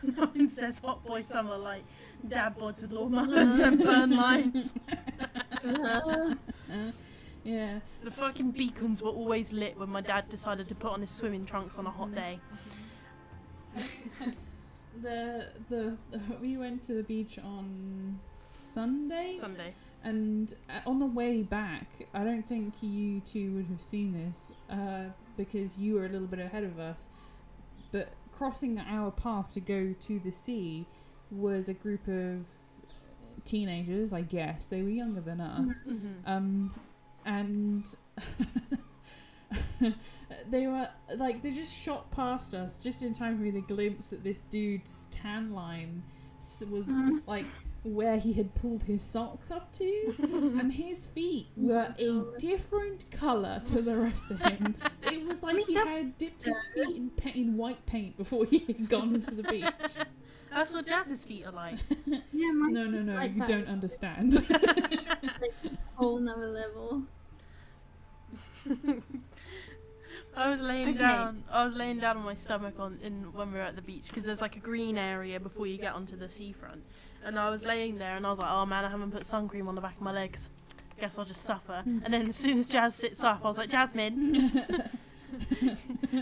No one says hot boy summer like dad boards with lawnmowers and burn lines. Yeah. The fucking beacons were always lit when my dad decided to put on his swimming trunks on a hot day. We went to the beach on Sunday, and on the way back, I don't think you two would have seen this because you were a little bit ahead of us, but crossing our path to go to the sea was a group of teenagers, I guess. They were younger than us. And they were like, they just shot past us just in time for me to glimpse that this dude's tan line was like where he had pulled his socks up to, and his feet were a different colour to the rest of him. It was like he had dipped his feet in white paint before he had gone to the beach. That's what Jazz's feet are like. Yeah, No, like you that. don't understand. Like a whole nother level. I was laying down on my stomach when we were at the beach, because there's like a green area before you get onto the seafront, and I was laying there and I was like, oh man, I haven't put sun cream on the back of my legs, guess I'll just suffer. And then as soon as Jazz sits up, I was like, Jasmine,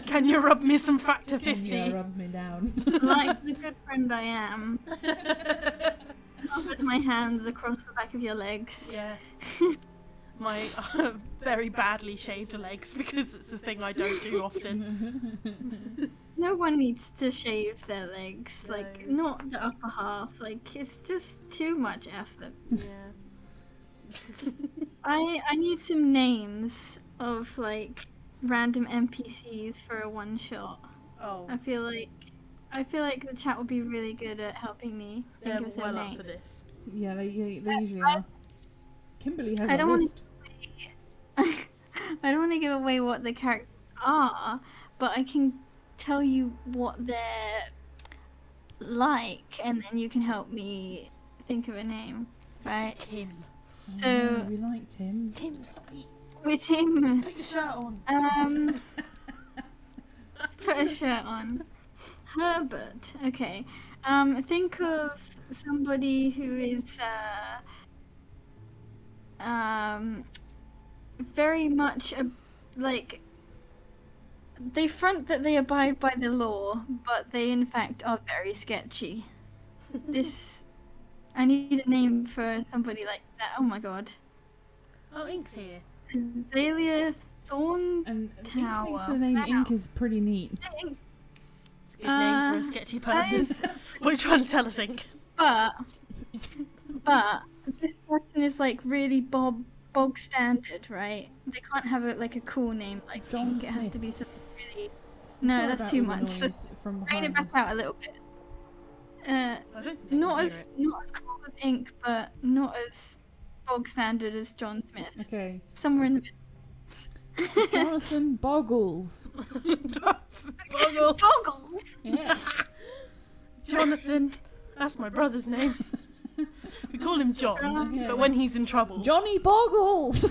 can you rub me some Factor 50? Can you rub me down? Like the good friend I am. I'll put my hands across the back of your legs. Yeah. My very badly shaved legs, because it's a thing I don't do often. No one needs to shave their legs, No. like not the upper half. Like it's just too much effort. Yeah. I need some names of like random NPCs for a one shot. Oh. I feel like the chat will be really good at helping me think They're of their well up name. for this. Yeah, they usually are. Kimberly has I a don't wanna- list. I don't want to give away what the characters are, but I can tell you what they're like, and then you can help me think of a name, right? It's Tim. Oh, So- no, we like Tim. Tim, stop it. With him, Put your shirt on. put a shirt on. Herbert. Okay. Think of somebody who is very much like they front that they abide by the law, but they in fact are very sketchy. I need a name for somebody like that. Oh my god. Oh, Ink's here. Azalea Thorn. And Ink Tower. thinks the name Wow. Ink is pretty neat. It's a good name for a sketchy that person. is- What are you trying to tell us, Ink? But this person is like really bog standard, right? They can't have like a cool name like John Ink. It has Smith. to be something really. No, Sorry that's about too all the much. noise Let's from bring it behind back us. out a little bit. I don't think they Not can as hear not as cool as Ink, but not as bog standard as John Smith. Okay. Somewhere in the middle. Jonathan Boggles. it. Boggle. Boggles. Yeah. Jonathan. That's my brother's name. We call him John, Yeah. but when he's in trouble, Johnny Boggles.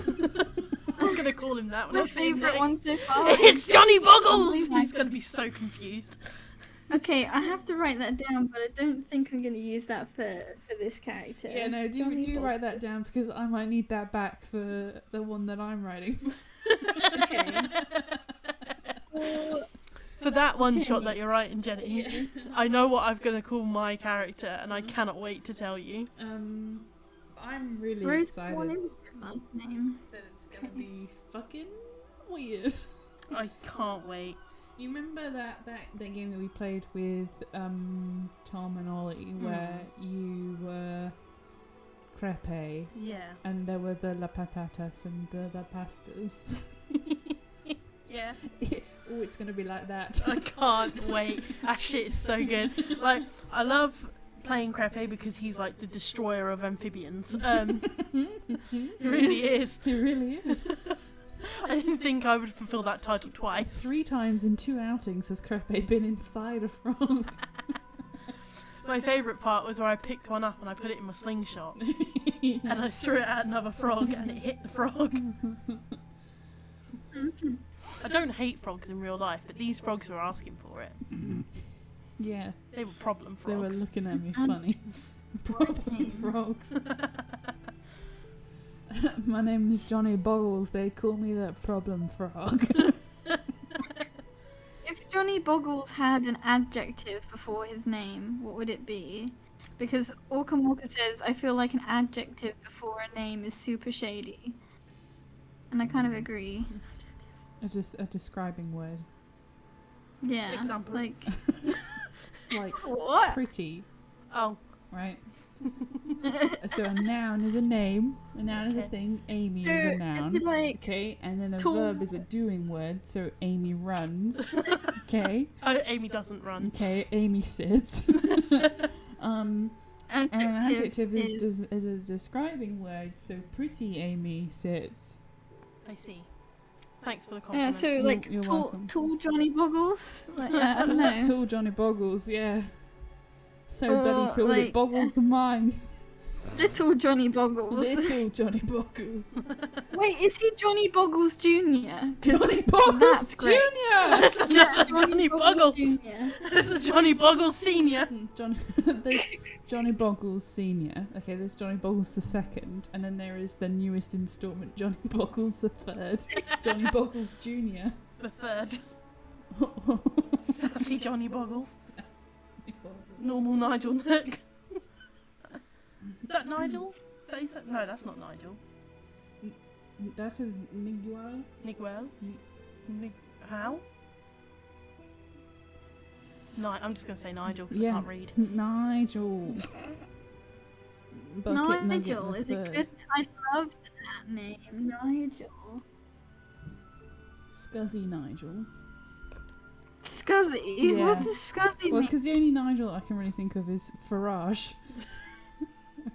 I'm gonna call him that when My I see him favourite next. one so far. It's Johnny Boggles! Oh my He's gonna be so confused. Okay, I have to write that down, but I don't think I'm gonna use that for this character. Yeah, no, Johnny do Boggles. write that down, because I might need that back for the one that I'm writing. Okay. For that one shot Jenny. that you're writing, Jenny, I know what I'm gonna call my character, and I cannot wait to tell you. I'm really Rose excited Thorn is her last name. that it's gonna be fucking weird. I can't wait. You remember that game that we played with Tom and Ollie, where you were crepe Yeah. and there were the la patatas and the pastas? Yeah. Oh, it's gonna be like that. I can't wait. That shit is so good. Like, I love playing Crepe because he's like the destroyer of amphibians. He really is. It really is. I didn't think I would fulfill that title twice. 3 times in 2 outings has Crepe been inside a frog. My favourite part was where I picked one up and I put it in my slingshot. Yeah. And I threw it at another frog and it hit the frog. I don't hate frogs in real life, but these frogs were asking for it. Yeah, They were problem they were frogs. looking at me funny. Problem frogs. My name is Johnny Boggles. They call me the problem frog. If Johnny Boggles had an adjective before his name, what would it be? Because Orcam Walker says, I feel like an adjective before a name is super shady. And I kind of agree. A describing word. Yeah. Example. Like, Like what? pretty, Oh, right? So a noun is a name, a noun is a Okay. thing, Amy So, is a is noun. it like, Okay, and then a tall? verb is a doing word, so Amy runs. Okay, oh, Amy doesn't run. okay, Amy sits. And an adjective is a describing word, so pretty Amy sits. I see. Thanks for the yeah, compliment. so like You're tall, welcome. tall Johnny Boggles? Like, I don't know. Tall Johnny Boggles, yeah. So Or, bloody tall, it like, boggles the mind. Little Johnny Boggles. Little Johnny Boggles. Wait, is he Johnny Boggles Jr.? 'Cause Johnny Boggles that's great. Jr. That's another Johnny Boggles. Jr. This is Johnny Boggles Senior. Johnny, there's Johnny Boggles Senior. Okay, there's Johnny Boggles the second, and then there is the newest instalment, Johnny Boggles the third, Johnny Boggles Junior. The third. Sassy Johnny Boggles. Normal Nigel Nook. Is that Nigel? Is that you said? No, that's not Nigel. That's his Nigual. Nigwell? How? I'm just going to say Nigel because Yeah. I can't read. Nigel. Bucket Nugget Nigel, the is it third. good? I love that name, Nigel. Scuzzy Nigel. Scuzzy? Yeah. What's a Scuzzy Well, mean? because the only Nigel I can really think of is Farage.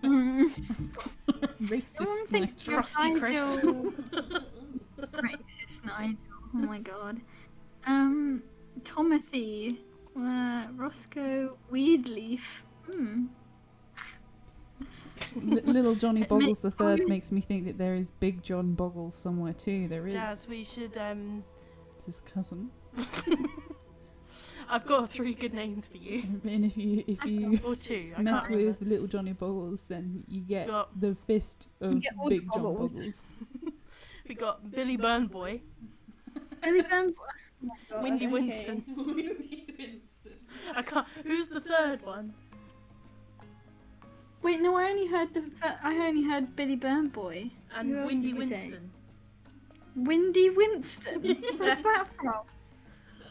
Racist. Someone think Nigel. Trusty Chris. Nigel. Racist Nigel. Oh my god. Tomothy. Roscoe Weedleaf. Little Johnny It Boggles the makes- third makes me think that there is Big John Boggles somewhere too. There is. Jazz, we should. It's his cousin. I've got 3 good names for you. And if you Or 2. I mess can't remember. with Little Johnny Boggles, then you get Got- the fist of get all the Big John Boggles. Boggles. We got Billy Burnboy, Billy Burnboy. Oh my god, Windy okay. Winston. Windy Winston. I can't. Who's the third one? Wait, no, I only heard Billy Burnboy. And Who else Windy did we say? Winston. Windy Winston. What's that from?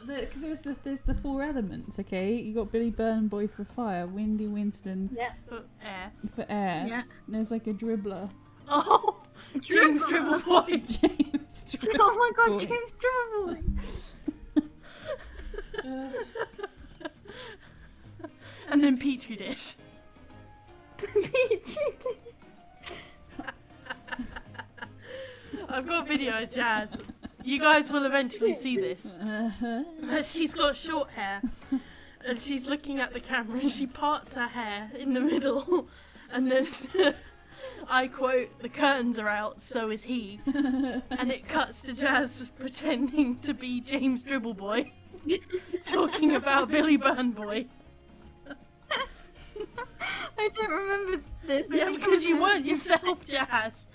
Because there's the 4 elements, okay? You got Billy Burnboy for fire, Windy Winston Yeah. For air. for air. Yeah. There's like a dribbler. Oh! James Dribbler. Dribbleboy. James Dribbleboy. Oh my god, Boy. James Dribbleboy. And then Petri Dish. I've got a video of Jazz. You guys will eventually see this. She's got short hair. And she's looking at the camera and she parts her hair in the middle. And then I quote, "The curtains are out, so is he." And it cuts to Jazz pretending to be James Dribbleboy. Talking about Billy Burnboy. I don't remember this. Yeah, because you weren't yourself, Jazz.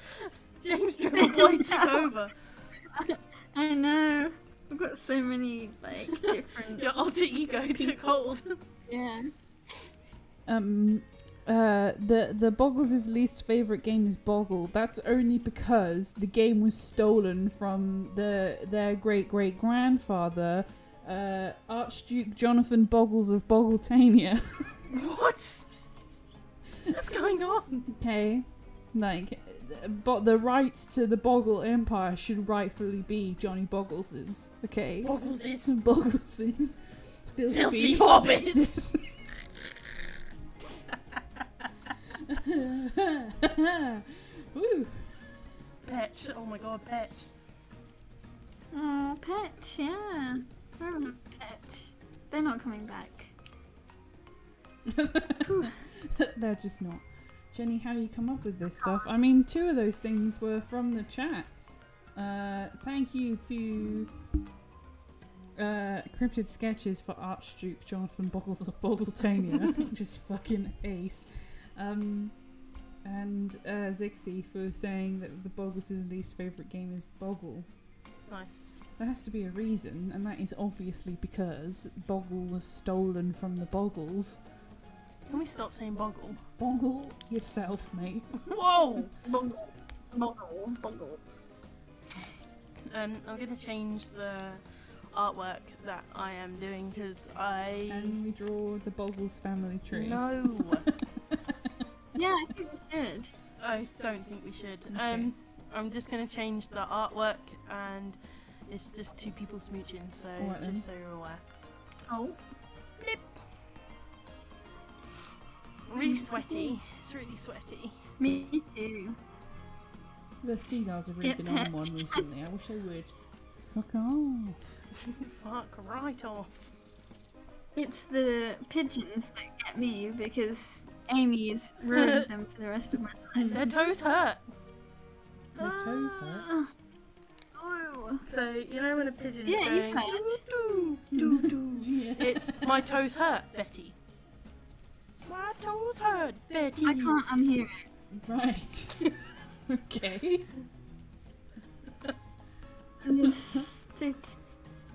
James Dribbleboy took over. I know. I've got so many like different. Your alter ego took hold. Yeah. The Boggles' least favourite game is Boggle. That's only because the game was stolen from their great grandfather, Archduke Jonathan Boggles of Boggletania. What? What's going on? Okay, like, but the rights to the Boggle Empire should rightfully be Johnny Boggles's. Okay, Boggles is. Boggles's Filthy hobbits. Woo. Petch. Oh my god, Petch. Oh, pet, yeah. I remember pet. They're not coming back. They're just not. Jenny, how do you come up with this stuff? I mean, 2 of those things were from the chat. Thank you to Cryptid Sketches for Archduke Jonathan Boggletania, just fucking ace. And Zixie for saying that the Boggles' least favourite game is Boggle. Nice. There has to be a reason, and that is obviously because Boggle was stolen from the Boggles. Can we stop saying boggle? Boggle yourself, mate. Whoa! Boggle. Boggle. Boggle. I'm going to change the artwork that I am doing because Can we draw the Boggles family tree? No. Yeah, I think we should. I don't think we should. Okay. I'm just going to change the artwork and it's just 2 people smooching, so Alright then. just so you're aware. Oh. Really sweaty. It's really sweaty. Me too. The seagulls have really Get been on one recently. I wish they would. Fuck off. Fuck right off. It's the pigeons that get me because Amy's ruined them for the rest of my life. Their toes hurt. Their toes hurt. Oh. So, you know when a pigeon Yeah, is you've going heard. doo doo doo. Yeah. It's my toes hurt, Betty. My toes hurt, Betty. I can't unhear it. Right. Okay. It's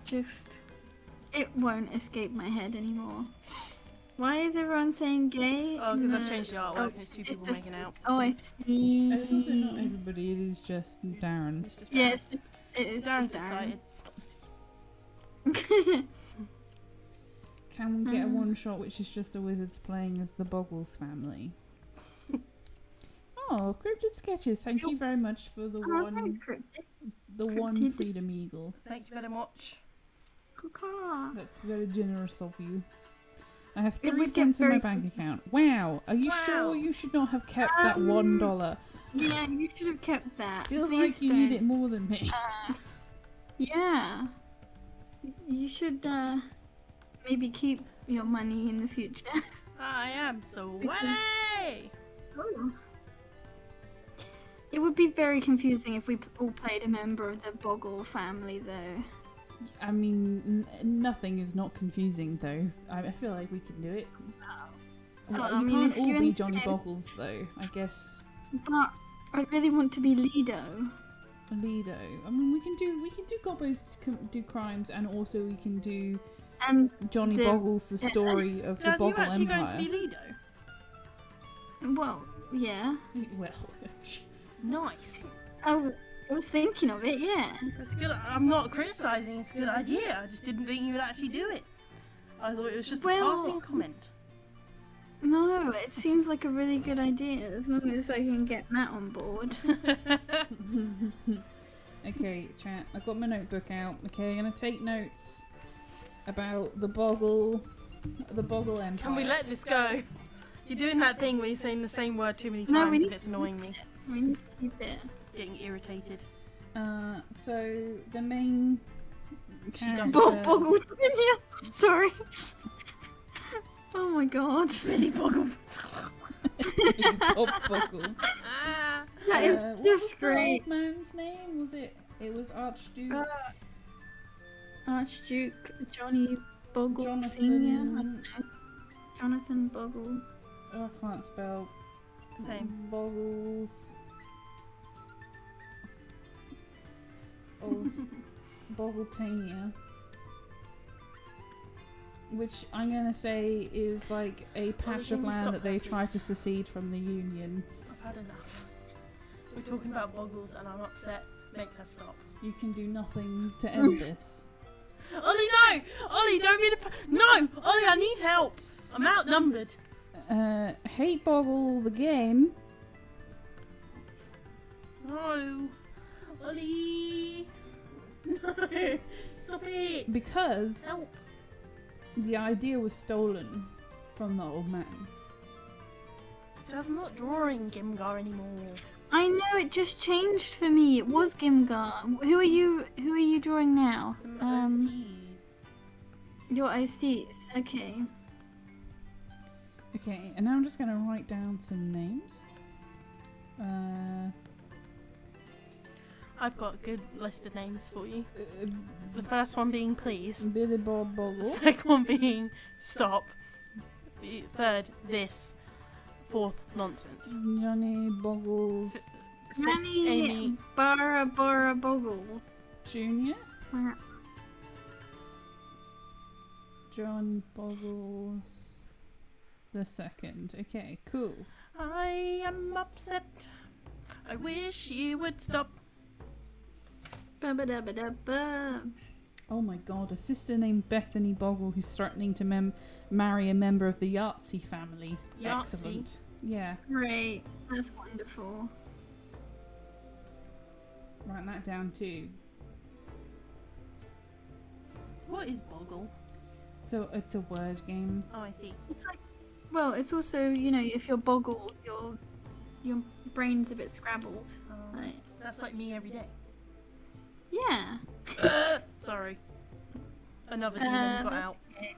just... It won't escape my head anymore. Why is everyone saying gay? Oh, in because I've the- changed the artwork. Oh, There's 2 it's people just- making out. Oh, I see. And it's also not everybody, it is just Darren. It's just Yeah, it is Darren's just Darren. excited. Can we get a one shot which is just the wizards playing as the Boggles family? Oh, Cryptid Sketches, thank you very much for the Oh, one thanks, Cryptid. one Cryptid. Freedom Eagle. Thank you very much. Caw-caw. That's very generous of you. I have It 3 would get cents in my very bank account. Wow, are you Wow. sure you should not have kept that $1? Yeah, you should have kept that. Feels Please like you need don't. it more than me. Yeah. You should maybe keep your money in the future. I am so Because- sweaty. It would be very confusing if we all played a member of the Boggle family, though. I mean, nothing is not confusing though. I feel like we can do it. Well, Well, I you mean, can't if all you be insist. Johnny Boggles though. I guess But I really want to be Lido. Lido. I mean, we can do Gobbos do crimes, and also we can do And Johnny The- Boggles, the story of the Jazz, you Boggle actually Empire. going to be Lido? well, yeah. Well, Nice. I was thinking of it, yeah. It's good. I'm not criticising. It's a good idea. I just didn't think you would actually do it. I thought it was just a Well- passing comment. No, it seems like a really good idea as long as I can get Matt on board. okay, chat. I got my notebook out. Okay, I'm gonna take notes about the Boggle Empire. Can we let this go? You're doing that thing where you're saying the same word too many No, times we and need- it's annoying me. We need to keep it. Getting irritated. So the main She does character- Boggle. Yeah, sorry. Oh my god. Billy Boggle. Bob Boggle. That is what was just the great. old man's name? Was it? It was Archduke Archduke Johnny Boggle Jonathan. Senior. I don't know. Jonathan Boggle. Oh, I can't spell. Same. Boggles. Old Boggletania. Which I'm gonna say is like a patch can of you land stop that they that, tried please? to secede from the Union. I've had enough. We're talking about Boggles and I'm upset. Make her stop. You can do nothing to end this. Ollie, no! Ollie, don't be the. No! Ollie, I need help! I'm outnumbered. Hate Boggle the game. No! Ollie! No! Stop it! Because Help! the idea was stolen from the old man. Jazz, I'm not drawing Gimgar anymore. I know it just changed for me. It was Gimgar. Who are you drawing now? Some OCs. Your OCs. Okay. Okay, and now I'm just gonna write down some names. I've got a good list of names for you. The first one being please. Billy Bob The Boggle. second one being stop. The third, this. Fourth, nonsense. Johnny Boggles Granny Amy. Bara Boggle. Jr. John Boggles the second. Okay, cool. I am upset. I wish you would stop. Ba-ba-da-ba-da-ba. Oh my god, a sister named Bethany Boggle who's threatening to marry a member of the Yahtzee family. Yahtzee? Excellent. Yeah, Great. That's wonderful. write that down too. What is boggle? So it's a word game. Oh, I see. It's like, well, it's also, you know, if you're boggled, your brain's a bit scrabbled. Right. That's like me every day. Yeah. Sorry. Another demon got out. Okay.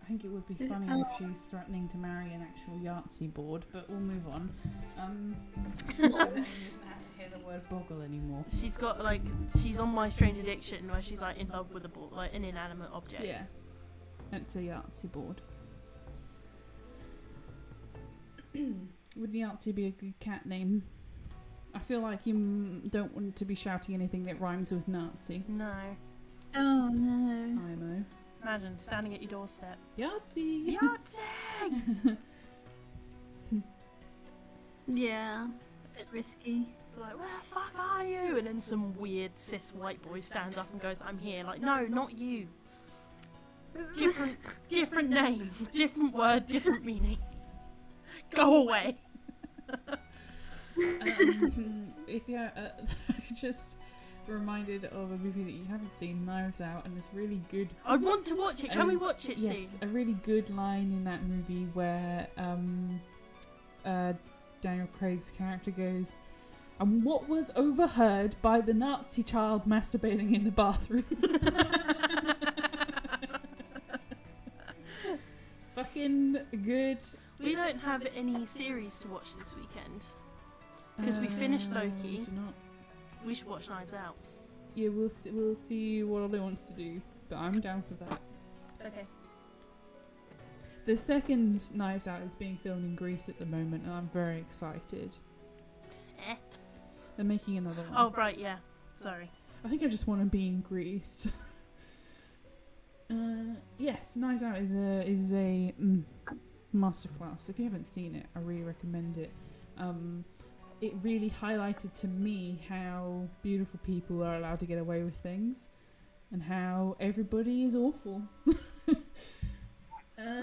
I think it would be Is- funny oh. if she's threatening to marry an actual Yahtzee board, but we'll move on. So that you just have to hear the word boggle anymore. She's got like she's on My Strange Addiction where she's like in love with a ball, like an inanimate object. Yeah. It's a Yahtzee board. Would Yahtzee be a good cat name? I feel like you don't want to be shouting anything that rhymes with Nazi. No. Oh no. IMO. Imagine standing at your doorstep. Yahtzee! Yahtzee! Yeah. A bit risky. Like, where the fuck are you? And then some weird cis white boy stands up and goes, I'm here. Like, no, not you. Different name, different word, different meaning. Go away. If you're just reminded of a movie that you haven't seen, Knives Out, and this really good. I want to watch it. Can we watch it Yes, soon? a really good line in that movie where Daniel Craig's character goes, "And what was overheard by the Nazi child masturbating in the bathroom?" Fucking good. We don't have any series to watch this weekend. Because we finished Loki. Do not. We should watch Knives Out. Yeah, we'll see what Ollie wants to do, but I'm down for that. Okay. The second Knives Out is being filmed in Greece at the moment, and I'm very excited. Eh. They're making another one. Oh, right, yeah. Sorry. I think I just want to be in Greece. Yes, Knives Out is a masterclass. If you haven't seen it, I really recommend it. It really highlighted to me how beautiful people are allowed to get away with things, and how everybody is awful.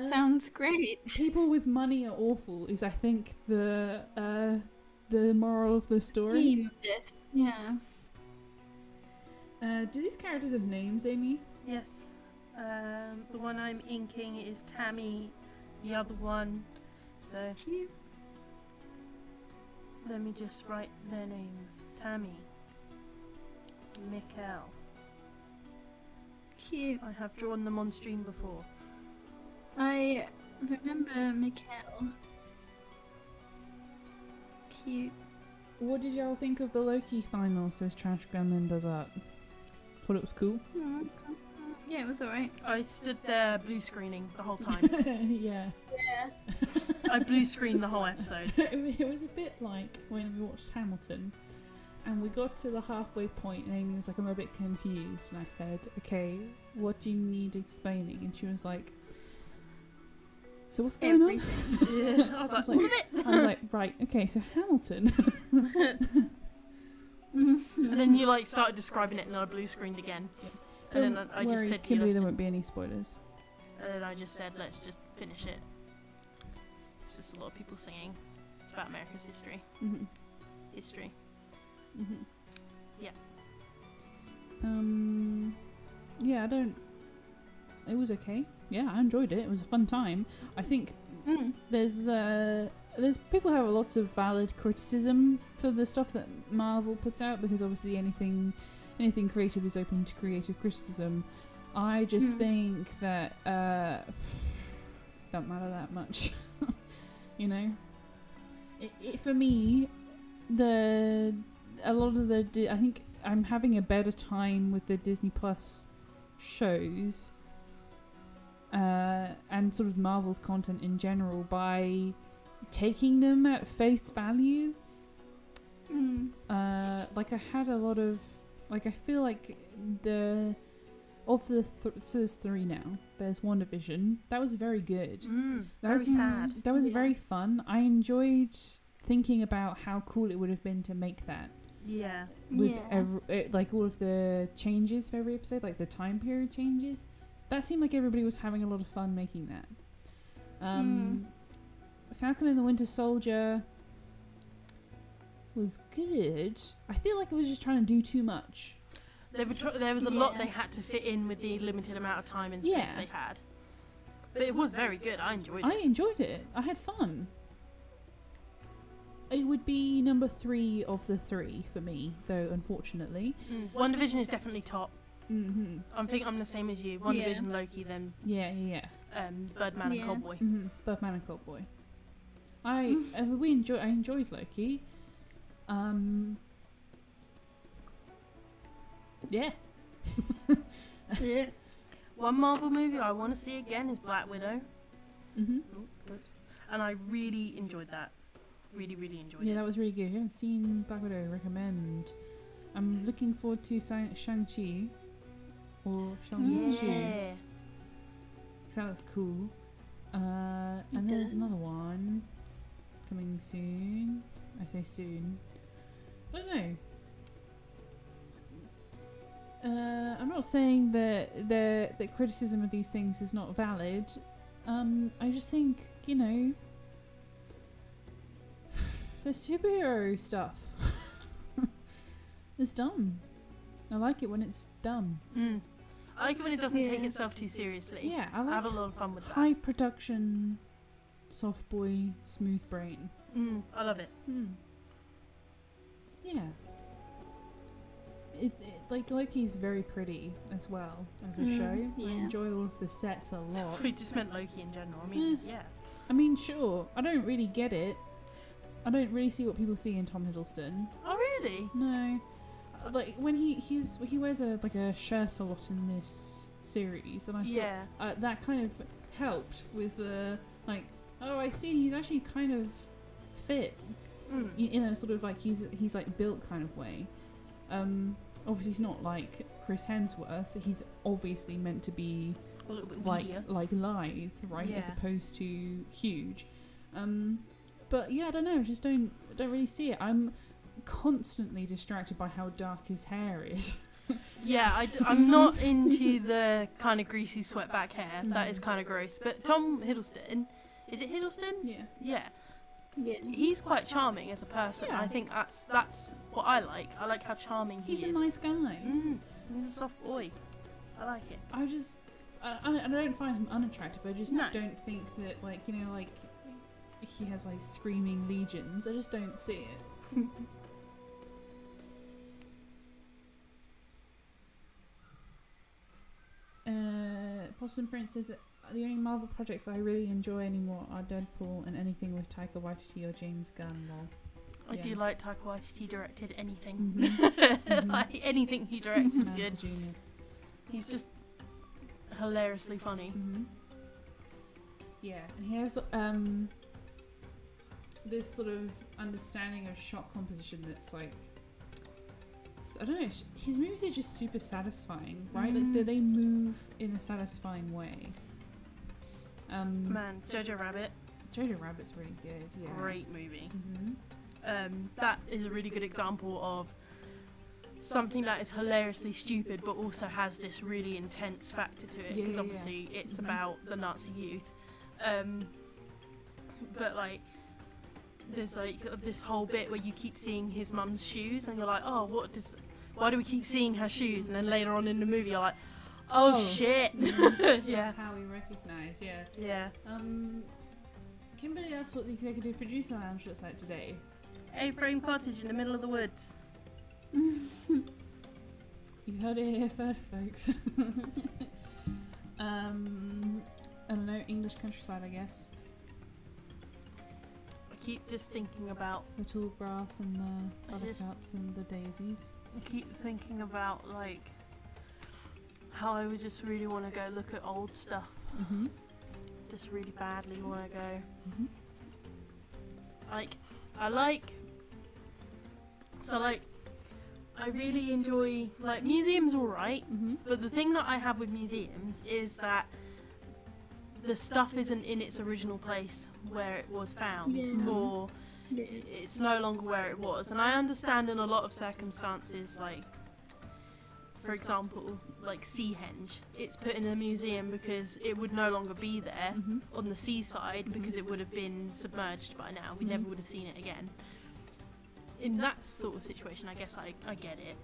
Sounds great. People with money are awful is, I think, the moral of the story. Theme of this. Yeah. Do these characters have names, Amy? Yes. The one I'm inking is Tammy. The other one. So Cute. let me just write their names. Tammy. Mikkel. Cute. I have drawn them on stream before. I remember Mikhail. Cute. What did y'all think of the Loki final? Says Trash Gremlin does art. Thought it was cool. Yeah, it was alright. I stood there blue screening the whole time. Yeah. Yeah. I blue screened the whole episode. It was a bit like when we watched Hamilton, and we got to the halfway point, and Amy was like, "I'm a bit confused," and I said, "Okay, what do you need explaining?" And she was like, "So what's going Everything. Yeah. I was like, I was like, right, okay, so Hamilton." and then you like started describing it, and I blue screened again. And then Don't I just worry, said to you, Kimberly, let's there just, won't be any spoilers. and then I just said, let's just finish it. It's just a lot of people singing. It's about America's history. Mm-hmm. History. Mm-hmm. Yeah. Yeah, I don't. It was okay. Yeah, I enjoyed it. It was a fun time. I think there's there's people have lots of valid criticism for the stuff that Marvel puts out, because obviously anything creative is open to creative criticism. I just think that don't matter that much. You know, for me, I think I'm having a better time with the Disney Plus shows and sort of Marvel's content in general by taking them at face value. Like I had a lot of, like, I feel like so there's 3 now. There's WandaVision. That was very good. Very sad. That was very fun. I enjoyed thinking about how cool it would have been to make that. Yeah. With like all of the changes for every episode, like the time period changes. That seemed like everybody was having a lot of fun making that. Falcon and the Winter Soldier was good. I feel like it was just trying to do too much. There was a lot they had to fit in with the limited amount of time and space they had. But it was very good. I enjoyed it. I had fun. It would be number 3 of the 3 for me, though, unfortunately. WandaVision is definitely top. Mm-hmm. I think I'm the same as you. WandaVision, Loki, then Birdman and Coldboy. Mm-hmm. Birdman and Coldboy. I enjoyed Loki. Yeah. Yeah. One Marvel movie I want to see again is Black Widow. Mm-hmm. Oops. And I really enjoyed that. Really, really enjoyed it. Yeah, that was really good. If you haven't seen Black Widow, recommend. I'm looking forward to Shang-Chi. Or Shang-Chi. Yeah. Because that looks cool. And there's another one coming soon. I say soon. I don't know. I'm not saying that the criticism of these things is not valid. I just think, you know, the superhero stuff is dumb. I like it when it's dumb. I like it when it doesn't take itself too seriously. Yeah, I have a lot of fun with that. High production, soft boy, smooth brain. I love it. Yeah. It like Loki's very pretty as well as a show. Yeah. I enjoy all of the sets a lot. We just meant Loki in general. I mean, yeah. I mean, sure. I don't really get it. I don't really see what people see in Tom Hiddleston. Oh, really? No. Like when he wears a shirt a lot in this series, and I thought that kind of helped with the like. Oh, I see. He's actually kind of fit in a sort of like he's like built kind of way. Obviously he's not like Chris Hemsworth. He's obviously meant to be a little bit like lithe, right, as opposed to huge. But yeah, I don't know. Just don't really see it. I'm constantly distracted by how dark his hair is. Yeah, I'm not into the kind of greasy swept back hair. That is kind of gross. But Tom Hiddleston, is it Hiddleston? Yeah. Yeah. He's quite charming as a person. Yeah. I think that's what I like. I like how charming he is. He's a nice guy. He's a soft boy. I like it. I don't find him unattractive. I just don't think that, like, you know, like he has like screaming legions. I just don't see it. Boston Prince says that the only Marvel projects I really enjoy anymore are Deadpool and anything with Taika Waititi or James Gunn. I do like Taika Waititi directed anything. Mm-hmm. Like anything he directs is Man's good. a genius. He's just hilariously funny. Yeah, and he has this sort of understanding of shot composition that's like, I don't know, his movies are just super satisfying, right? Like they move in a satisfying way. Man, Jojo Rabbit. Jojo Rabbit's really good, yeah. Great movie. That is a really good example of something that is hilariously stupid but also has this really intense factor to it, because obviously it's about the Nazi youth. But like there's like this whole bit where you keep seeing his mum's shoes and you're like, oh, why do we keep seeing her shoes? And then later on in the movie you're like, oh shit. That's how we recognise, yeah. Kimberly asked what the executive producer lounge looks like today. A-frame cottage in the middle of the woods. You heard it here first, folks. I don't know, English countryside, I guess. I keep just thinking about. The tall grass and the I just- buttercups and the daisies. I keep thinking about like how I would just really want to go look at old stuff. Mm-hmm. Just really badly want to go. Mm-hmm. I really enjoy, like, museums alright, Mm-hmm. but the thing that I have with museums is that the stuff isn't in its original place where it was found, Yeah. or it's no longer where it was. And I understand in a lot of circumstances, like, for example, like Seahenge, it's put in a museum because it would no longer be there Mm-hmm. on the seaside because it would have been submerged by now. We never Mhm. would have seen it again. In that sort of situation, I guess I get it.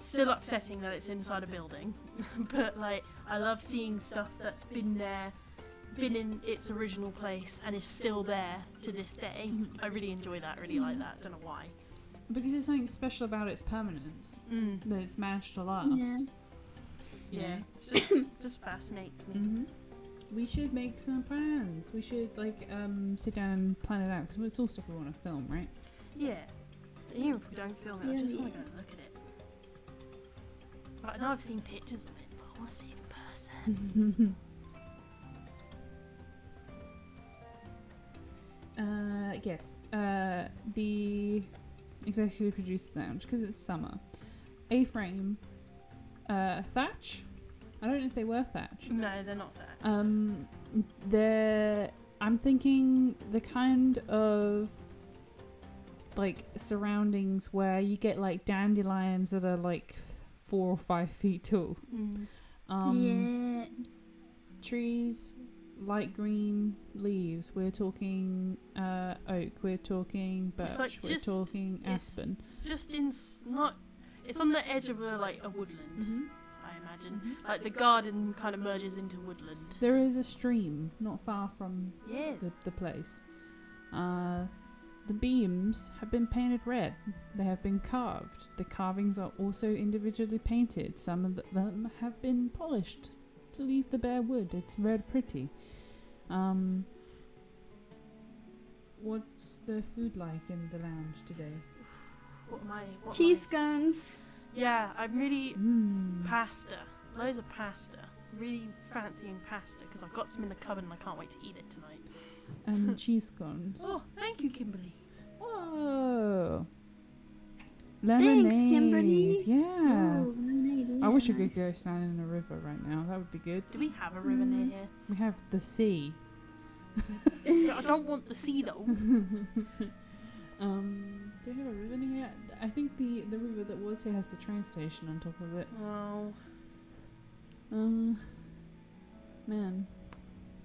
Still upsetting that it's inside a building, but like I love seeing stuff that's been there, been in its original place, and is still there to this day. Mhm. I really enjoy that. Really like that. Don't know why. Because there's something special about its permanence that it's managed to last. Yeah. Yeah, it's just fascinates me. Mm-hmm. We should make some plans. We should like sit down and plan it out because it's all stuff we want to film, right? Yeah. Even if we don't film it, I just Yeah. want to go look at it. Like, I know I've seen pictures of it, but I want to see it in person. Yes. The executive producer lounge because it's summer. A-frame. Thatch. I don't know if they were thatch. No, they're not that. They're. I'm thinking the kind of like surroundings where you get like dandelions that are like 4 or 5 feet tall. Yeah. Trees, light green leaves. We're talking oak. We're talking birch. It's like we're just- talking it's- aspen. Just in not. It's on the edge of a woodland. Mm-hmm. I imagine. Like the garden kind of merges into woodland. There is a stream not far from Yes. the place. The beams have been painted red. They have been carved. The carvings are also individually painted. Some of them have been polished to leave the bare wood. It's very pretty. What's the food like in the lounge today? What am I? Cheese scones. Yeah, I'm really Mm. pasta. Loads of pasta. Really fancying pasta because I've got some in the cupboard and I can't wait to eat it tonight. And cheese scones. Oh, thank you, Kimberly. Whoa. Thanks, Lemonade. Kimberly. Yeah. Ooh, lemonade, I wish I yeah, could go nice. stand in a river right now. That would be good. Do we have a river near here? We have the sea. I don't want the sea though. Do we have a river near here? I think the river that was here has the train station on top of it. Oh, Man,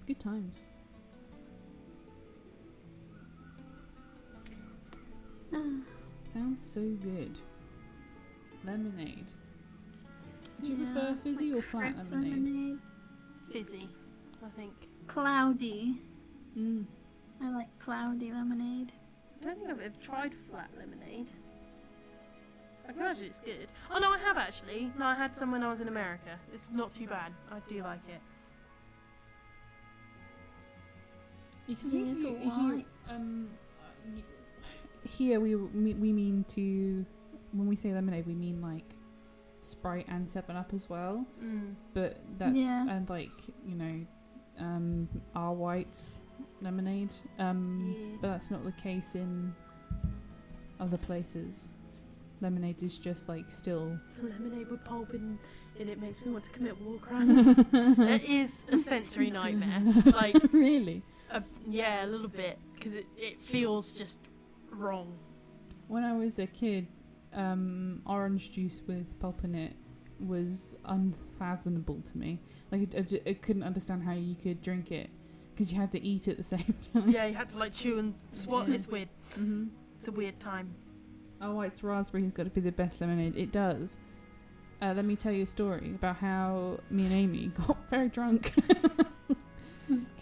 good times. Sounds so good. Lemonade. Do you Yeah, prefer fizzy like or flat fruit lemonade? fizzy, I think. Cloudy. Mm. I like cloudy lemonade. I don't think I've ever tried flat lemonade. I can imagine it's good. Oh no, I have actually. No, I had some when I was in America. It's not too bad. I do like it. You Yeah, think it's you- alright. here we mean to, when we say lemonade, we mean like Sprite and 7-Up as well. But that's Yeah. and like our whites lemonade. Yeah. But that's not the case in other places. Lemonade is just like still. Lemonade with pulp in it makes me want to commit war crimes. It is a sensory nightmare. Like, Really? yeah, a little bit. Because it feels just wrong. When I was a kid, orange juice with pulp in it was unfathomable to me. Like I couldn't understand how you could drink it because you had to eat at the same time. Yeah, you had to like chew and swat. Yeah. It's weird. Mm-hmm. It's a weird time. Oh, white's raspberry's got to be the best lemonade. It does. Let me tell you a story about how me and Amy got very drunk.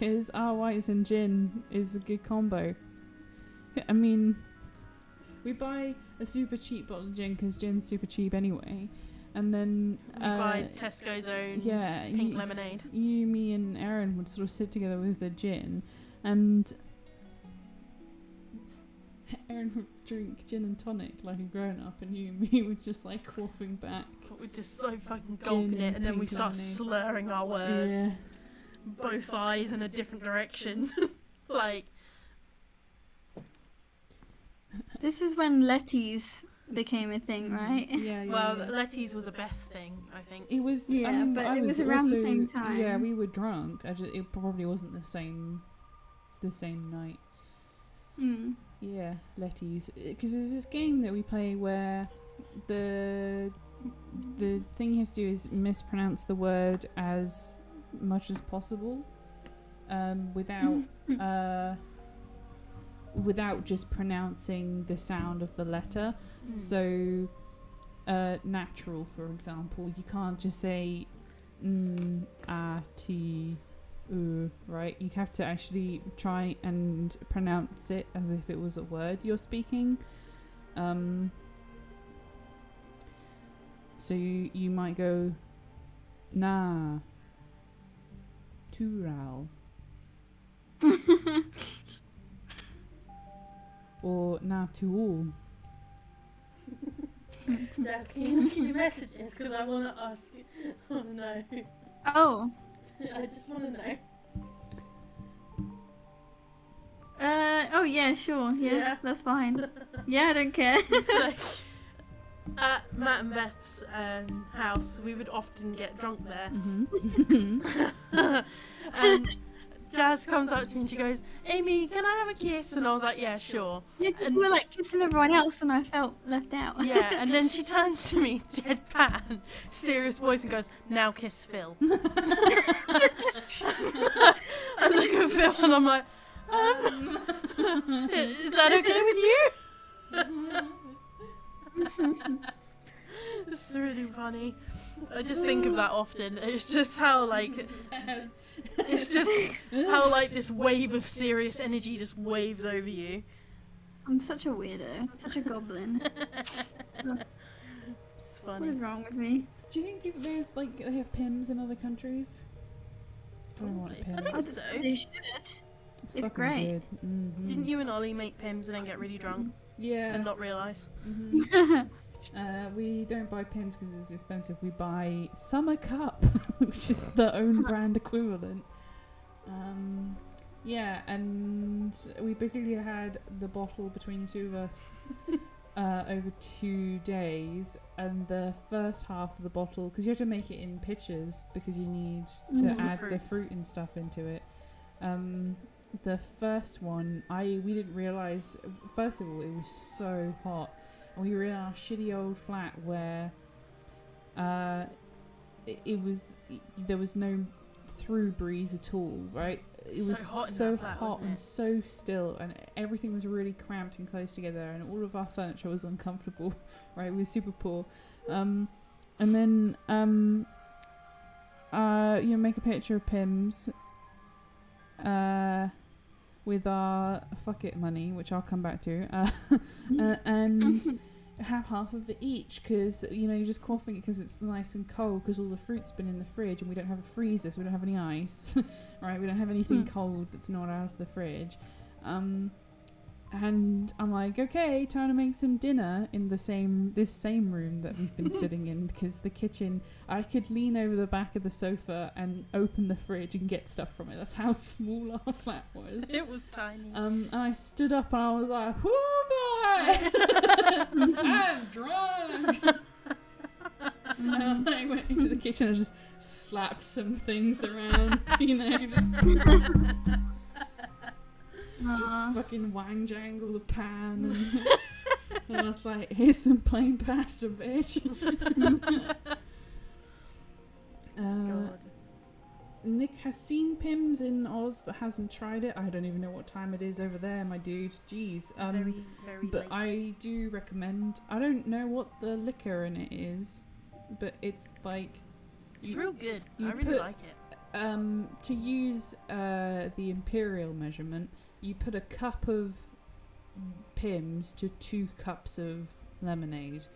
Because our whites and gin is a good combo. I mean, we buy a super cheap bottle of gin because gin's super cheap anyway. And then We buy Tesco's own pink lemonade. You, me, and Aaron would sort of sit together with the gin, and Aaron would drink gin and tonic like a grown up, and you and me would just like quaffing back. We're just so fucking gulping it, and then we pink start lemonade. slurring our words. Yeah. Both eyes in a different direction. Like, This is when Letty's became a thing, right? Yeah. well, Letty's was a Beth thing, I think. It was. Yeah, I mean, but I it was around the also- same time. Yeah, we were drunk. It probably wasn't the same night. Mm. Yeah, Letty's. Because there's this game that we play where the thing you have to do is mispronounce the word as much as possible, without just pronouncing the sound of the letter. So, natural, for example, you can't just say t right? You have to actually try and pronounce it as if it was a word you're speaking. So you might go na tural or na tuol. Jazz, can you look at your messages? Because I want to ask. I want to know. Oh. I just want to know. Oh yeah, sure. Yeah, Yeah. that's fine. Yeah, I don't care. So, at Matt and Beth's house, we would often get drunk there. And Jazz comes up to me and she goes, "Amy, can I have a kiss?" And I was like, "Yeah, sure." Yeah, 'cause we were like kissing everyone else, and I felt left out. Yeah, and then she turns to me, deadpan, serious voice, and goes, "Now kiss Phil." I look at Phil and I'm like, is that okay with you? It's really funny. I just think of that often. It's just how like this wave of serious energy just waves over you. I'm such a weirdo. I'm such a goblin. It's What funny. is wrong with me? Do you think there's like they have Pims in other countries? I don't want Probably. I Pims. think so. They should. It's fucking great. good. Mhm. Didn't you and Ollie make Pims and then get really drunk Yeah. and not realise? Mhm. We don't buy Pims because it's expensive. We buy Summer Cup, which is the own brand equivalent. Yeah, and we basically had the bottle between the two of us over 2 days, and the first half of the bottle, because you have to make it in pitchers because you need to Mhm. add the Fruits. fruit and stuff into it. The first one, we didn't realise. First of all, it was so hot, and we were in our shitty old flat where there was no through breeze at all, right? It So was hot in so that flat, hot wasn't and it? so still, and everything was really cramped and close together, and all of our furniture was uncomfortable, right? We were super poor. And then make a picture of Pims with our fuck it money, which I'll come back to, and have half of it each, because you're just quaffing it because it's nice and cold, because all the fruit's been in the fridge and we don't have a freezer, so we don't have any ice. Right, we don't have anything cold that's not out of the fridge. And I'm like, okay, time to make some dinner in this same room that we've been sitting in, because the kitchen, I could lean over the back of the sofa and open the fridge and get stuff from it. That's how small our flat was. It was tiny. And I stood up and I was like, "Whoo boy, I'm drunk." And I went into the kitchen and just slapped some things around, just fucking wang jangle the pan, and I was like, "Here's some plain pasta, bitch." God. Nick has seen Pims in Oz but hasn't tried it. I don't even know what time it is over there, my dude. Jeez. Very, very But late. I do recommend. I don't know what the liquor in it is, but it's like It's real good. you I really put- like it. To use the imperial measurement, you put a cup of Pims to 2 cups of lemonade,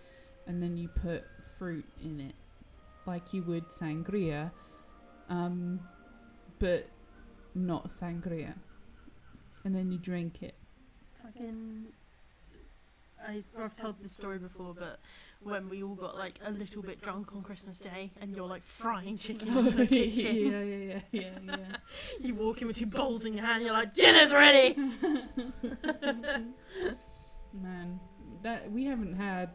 and then you put fruit in it, like you would sangria, but not sangria, and then you drink it. Fucking. I've told this story before, but when we all got like a little bit drunk on Christmas Day, and you're like frying chicken in the kitchen. yeah. You walk in with 2 bowls in your hand, you're like, dinner's ready! Man, that we haven't had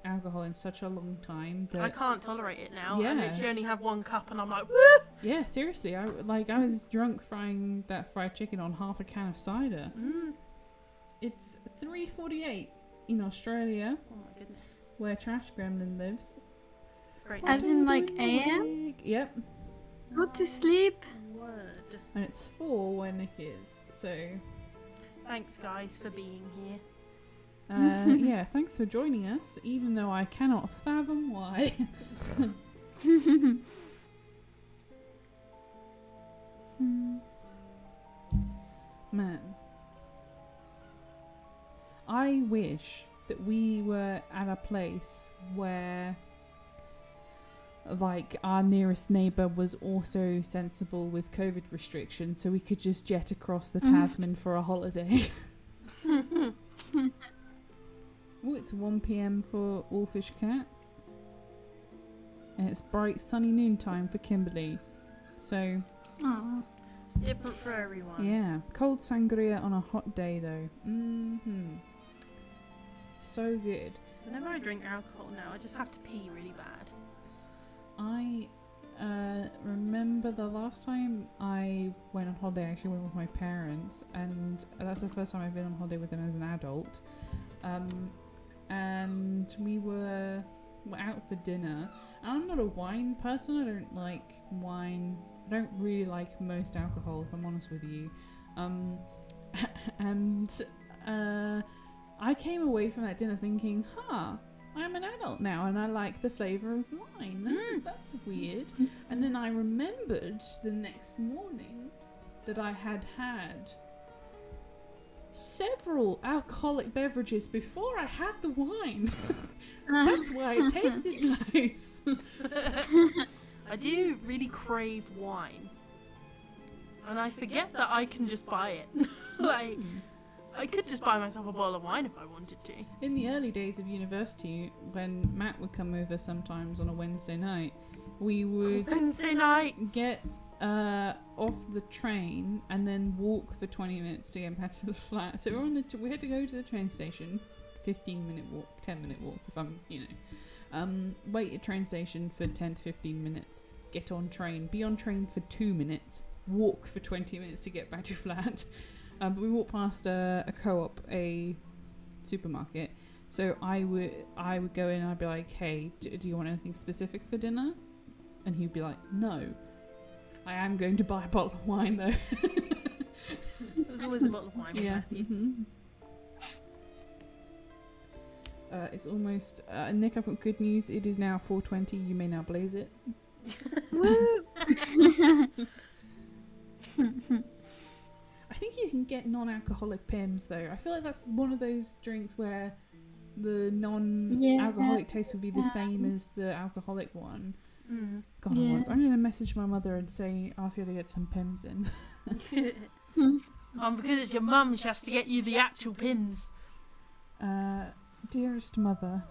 alcohol in such a long time that I can't tolerate it now. Yeah. I literally only have 1 cup and I'm like, woo! yeah, seriously, I was drunk frying that fried chicken on half a can of cider. It's 3:48 in Australia, Oh my goodness. where Trash Gremlin lives. Great. As in, like, AM? Yep, Go to sleep. Word. and it's 4 where Nick is. So, Thanks, guys, for being here. yeah, thanks for joining us, even though I cannot fathom why. Man, I wish that we were at a place where, like, our nearest neighbour was also sensible with COVID restrictions, so we could just jet across the Tasman for a holiday. Oh, it's 1 p.m. for Allfish Cat. And it's bright sunny noontime for Kimberly. So, Oh. It's different for everyone. yeah. Cold sangria on a hot day, though. So good. Whenever I drink alcohol now, I just have to pee really bad. I remember the last time I went on holiday, I actually went with my parents, and that's the first time I've been on holiday with them as an adult. And we were out for dinner. And I'm not a wine person. I don't like wine. I don't really like most alcohol, if I'm honest with you. And I came away from that dinner thinking, I'm an adult now and I like the flavour of wine. That's weird. And then I remembered the next morning that I had several alcoholic beverages before I had the wine. That's why it tasted nice. I do really crave wine. And I forget that I can just buy it. Like, I could just buy myself a bottle of wine if I wanted to. In the early days of university, when Matt would come over sometimes on a Wednesday night, we would Wednesday night! get off the train and then walk for 20 minutes to get back to the flat. So we had to go to the train station, 15-minute walk, 10-minute walk if I'm, wait at train station for 10 to 15 minutes, get on train, be on train for 2 minutes, walk for 20 minutes to get back to flat. But we walked past a co-op, a supermarket. So I would go in and I'd be like, hey, do you want anything specific for dinner? And he'd be like, no. I am going to buy a bottle of wine though. There's always a bottle of wine. Yeah. It's almost Nick, I've got good news. It is now 4:20. You may now blaze it. Woo! I think you can get non-alcoholic Pims though. I feel like that's one of those drinks where the non-alcoholic taste would be the same as the alcoholic one. God, I'm going to message my mother and ask her to get some Pims in. Because it's your mum, she has to get you the actual pins. Dearest mother,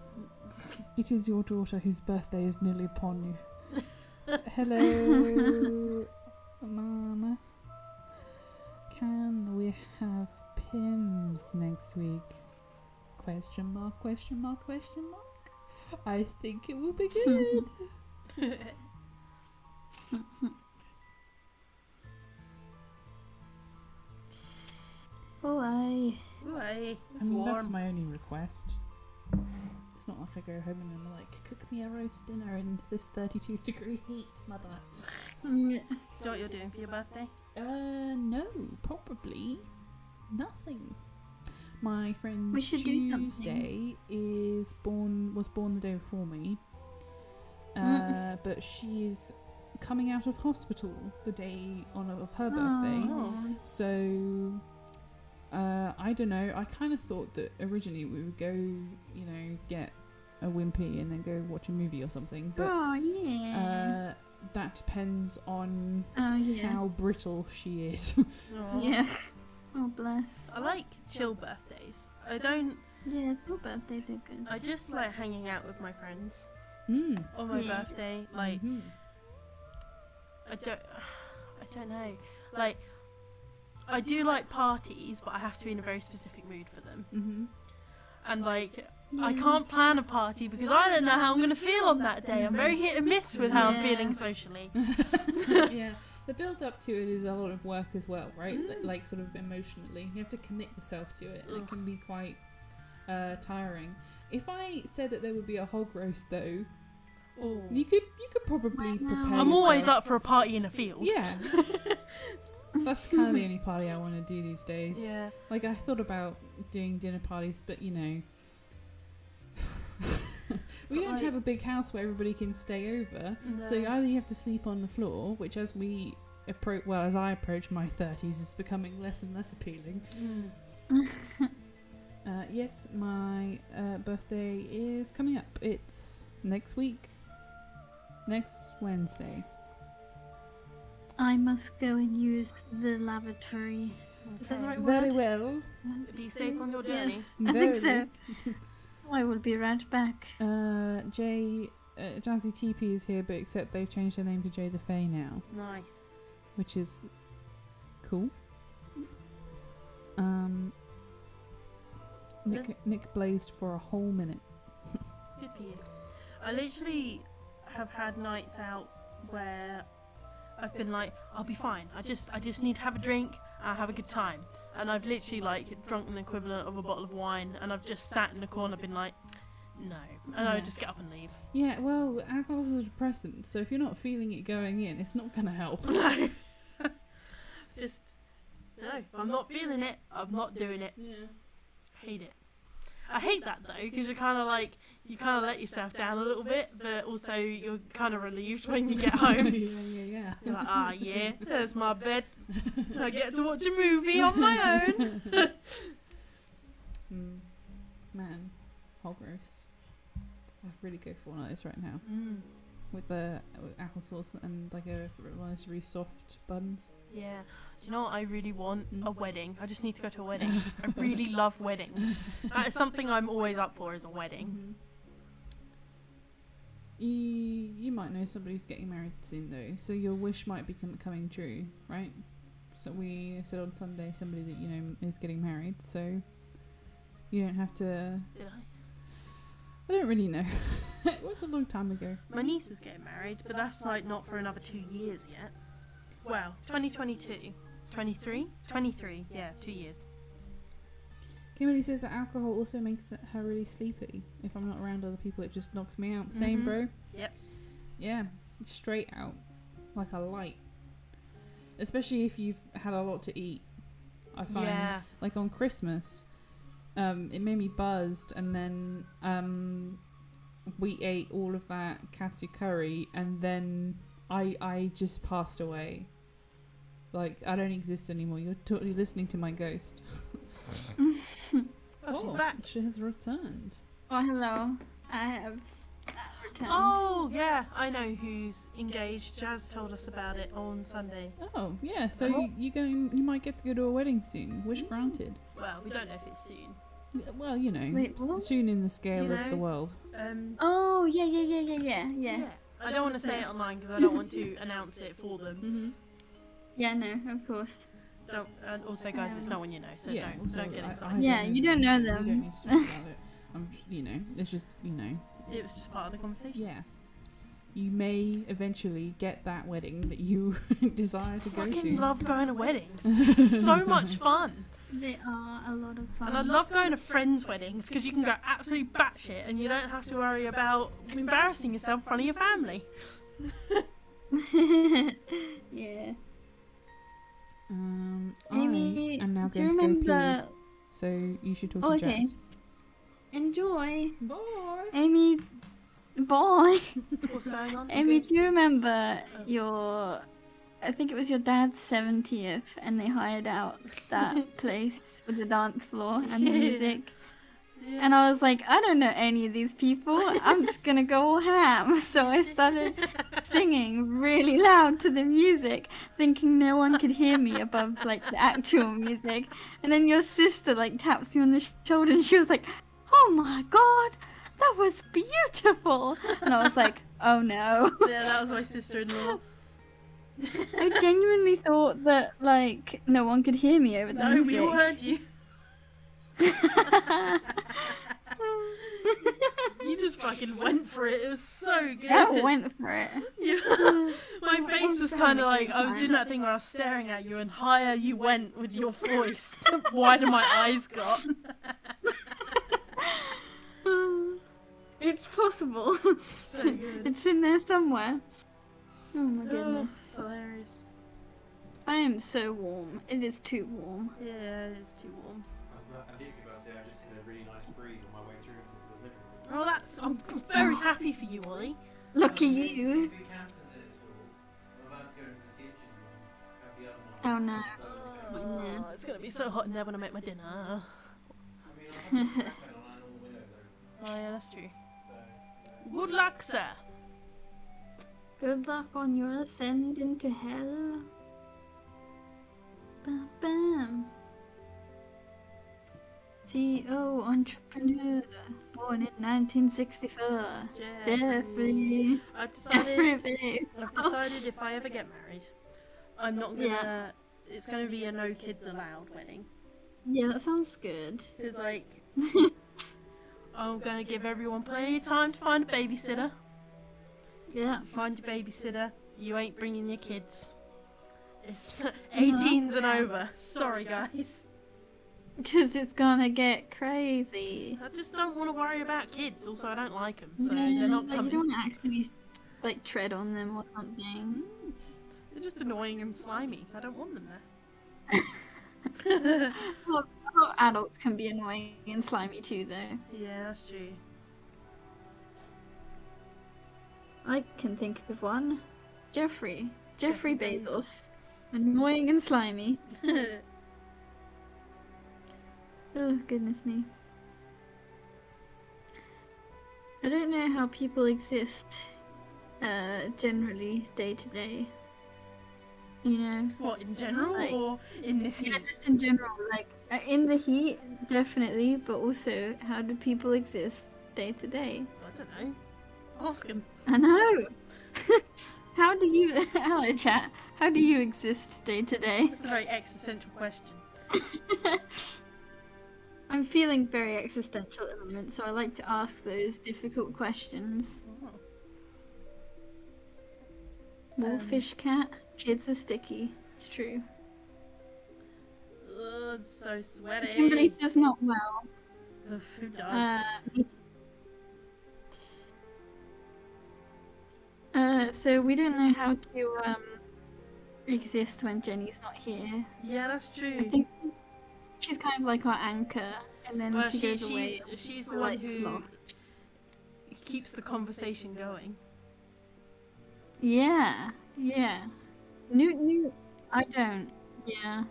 it is your daughter whose birthday is nearly upon you. Hello, Mama. Can we have Pims next week? Question mark, question mark, question mark. I think it will be good. Why? It's warm. That's my only request. It's not like I go home and I'm like, cook me a roast dinner in this 32-degree heat, mother. Do you know what you're doing for your birthday? No, probably nothing. My friend We should do something. Tuesday was born the day before me. But she's coming out of hospital the day of her birthday. Oh. So, I don't know. I kind of thought that originally we would go, get a wimpy and then go watch a movie or something. But Oh, yeah. that depends on Oh, yeah. how brittle she is. Aw. Yeah. Oh, bless. I like chill birthdays. I don't. Yeah, your birthdays are good. I just like hanging out with my friends Mm. on my Yeah. birthday. Like Mhm. I don't know. Like I do like parties, but I have to be in a very specific mood for them. Mhm. And like I can't plan a party because I don't know how I'm gonna feel on that day. I'm very hit and miss with how I'm Yeah. feeling socially. Yeah. The build up to it is a lot of work as well, right? Like sort of emotionally. You have to commit yourself to it. And it can be quite tiring. If I said that there would be a hog roast though, Ooh. you could probably Wow. prepare I'm always yourself. up for a party in a field. Yeah. That's kind of the only party I want to do these days. Yeah. Like I thought about doing dinner parties, but we don't like- have a big house where everybody can stay over. So No. either you have to sleep on the floor, which as I approach my 30s is becoming less and less appealing. Mm. Yes, my birthday is coming up. It's next week. Next Wednesday. I must go and use the lavatory. Is that the right Very word? well. Be safe on your journey. Yes, I think Very so. I will be right back. Jazzy TP is here, but except they've changed their name to Jay the Fae now, Nice. which is cool. Yes. Nick blazed for a whole minute. Good for you. I literally have had nights out where I've been like, I'll be fine. I just need to have a drink and have a good time. And I've literally like drunk an equivalent of a bottle of wine, and I've just sat in the corner, been like, no, and I Yeah. would just get up and leave. Yeah, well, alcohol's a depressant, so if you're not feeling it going in, it's not gonna help. No. Just no. If I'm not feeling it, I'm not doing it. Yeah. Hate it. I hate that though, because you're kind of like, you kind of let yourself down a little bit, but also you're kind of relieved when you get home. yeah. You're like, ah, yeah, there's my bed. I get to watch a movie on my own. Man, hog roast. I'd really go for one of those right now. Mm, With applesauce and like one of those really soft buns. yeah. Do you know what I really want? Mm. A wedding. I just need to go to a wedding. I really love weddings. That is something I'm always up for, is a wedding. You might know somebody who's getting married soon though, so your wish might be coming true, right? So we said on Sunday somebody that you know is getting married, so you don't have to. Did I? I don't really know. It was a long time ago. My niece is getting married, but that's like not for another 2 years yet. Well, 2022. 23? 23, yeah, 2 years. Kimberly says that alcohol also makes her really sleepy. If I'm not around other people, it just knocks me out. Same, Mhm. bro. Yep. Yeah, straight out, like a light. Especially if you've had a lot to eat. I find, Yeah. like on Christmas, it made me buzzed, and then we ate all of that katsu curry, and then I just passed away. Like I don't exist anymore. You're totally listening to my ghost. Oh, she's back. She has returned. Oh, hello. I have returned. Oh, yeah, I know who's engaged. Jazz told us about it on Sunday. Oh yeah, so Oh. you might get to go to a wedding soon. Wish granted. Well, we don't know if it's soon. Yeah, well, you know, Wait, what? soon in the scale You of the know? world. Oh, yeah. Yeah. I don't want to say it online because I don't want to announce it for them. Mm-hmm. Yeah, no, of course. Don't. And also, guys, it's no one you know, so Yeah, also, don't get I excited. Yeah, you don't know You them. don't need to talk about it. It's just, It was just part of the conversation. yeah. You may eventually get that wedding that you desire to go Fucking to. love going to weddings. It's so much fun. They are a lot of fun. And I love going to friends' weddings because you can go absolutely batshit and you don't have to worry about embarrassing yourself in front of your family. Yeah. I am now do you going to go remember? pee, so you should talk Oh, to okay. Jazz. Enjoy. Bye. Amy, Boy. What's going on? Amy, Good? do you remember your... I think it was your dad's 70th, and they hired out that place with the dance floor and the Yeah. music. Yeah. And I was like, I don't know any of these people. I'm just gonna go all ham. So I started singing really loud to the music, thinking no one could hear me above like the actual music. And then your sister like taps me on the shoulder, and she was like, "Oh my god, that was beautiful!" And I was like, "Oh no." Yeah, that was my sister-in-law. I genuinely thought that like no one could hear me over the No, music. we all heard you. You just fucking went for it. It was so good. I went for it. Yeah. My face was so kind of many like I was doing times. that thing where I was staring at you, and higher you went with your voice, the wider my eyes got. It's possible. So good. It's in there somewhere. Oh my Oh, goodness. it's hilarious. I am so warm. It is too warm. Yeah, it's too warm. I did forget to say I just hit a really nice breeze on my way through into the living room. Oh, that's. I'm very happy for you, Ollie. Lucky If you. it counts as it at all, I'm about to go into the kitchen and have the oven on. Oh no. Oh, it's gonna be so hot in there when I make my dinner. I mean, I'm not going on all the windows open, Oh yeah, that's true. so... Good luck, sir. Good luck on your ascent into hell. Bam bam. CEO entrepreneur, born in 1964. Jeffrey. I've decided. Jeffrey. I've decided if I ever get married, I'm not gonna. Yeah. It's gonna be a no kids allowed wedding. Yeah, that sounds good. Cause like, I'm gonna give everyone plenty of time to find a babysitter. Yeah. Find your babysitter. You ain't bringing your kids. It's 18s and over. Sorry, guys. Because it's gonna get crazy. I just don't want to worry about kids. Also, I don't like them, so Yeah, they're not like, coming. you don't actually like tread on them or something. They're just annoying and slimy. I don't want them there. A lot of adults can be annoying and slimy too, though. Yeah, that's true. I can think of one. Jeffrey Jeffrey Bezos. Annoying and slimy. Oh, goodness me. I don't know how people exist, generally, day to day. You know? What, in general Like- or in this Yeah, heat? just in general, like, in the heat, definitely, but also, how do people exist day to day? I don't know. Ask him. I know! How do you, hello chat, how do you exist day to day? That's a very existential question. I'm feeling very existential at the moment, so I like to ask those difficult questions. Oh. Wolfish cat, kids are sticky. It's true. Ugh, it's so sweaty. Kimberly says not well. The food does. So we don't know how to exist when Jenny's not here. Yeah, that's true. I think she's kind of like our anchor, and then Well, she goes away. she's the we're, one like, who lost. keeps the conversation going. Yeah, yeah. New. I don't. Yeah,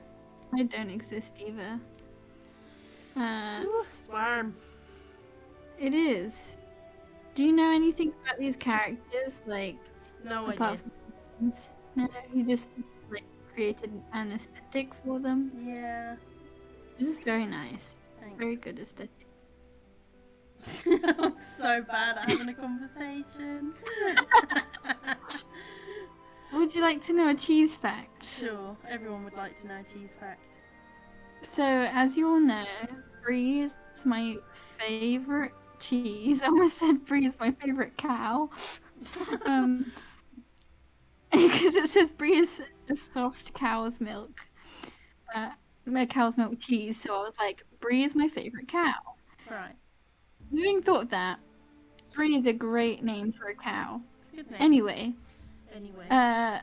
I don't exist either. Ooh, it's warm. It is. Do you know anything about these characters? Like, No apart idea. from no, you just like created an aesthetic for them. Yeah. This is very nice. Thanks. Very good aesthetic. I'm so bad at having a conversation. Would you like to know a cheese fact? Sure, everyone would like to know a cheese fact. So, as you all know, Brie is my favorite cheese. I almost said Brie is my favorite cow. Because it says Brie is a soft cow's milk. A cow's milk cheese. So I was like, Brie is my favorite cow. Right. Having thought of that, Brie is a great name for a cow. It's a good name. Anyway,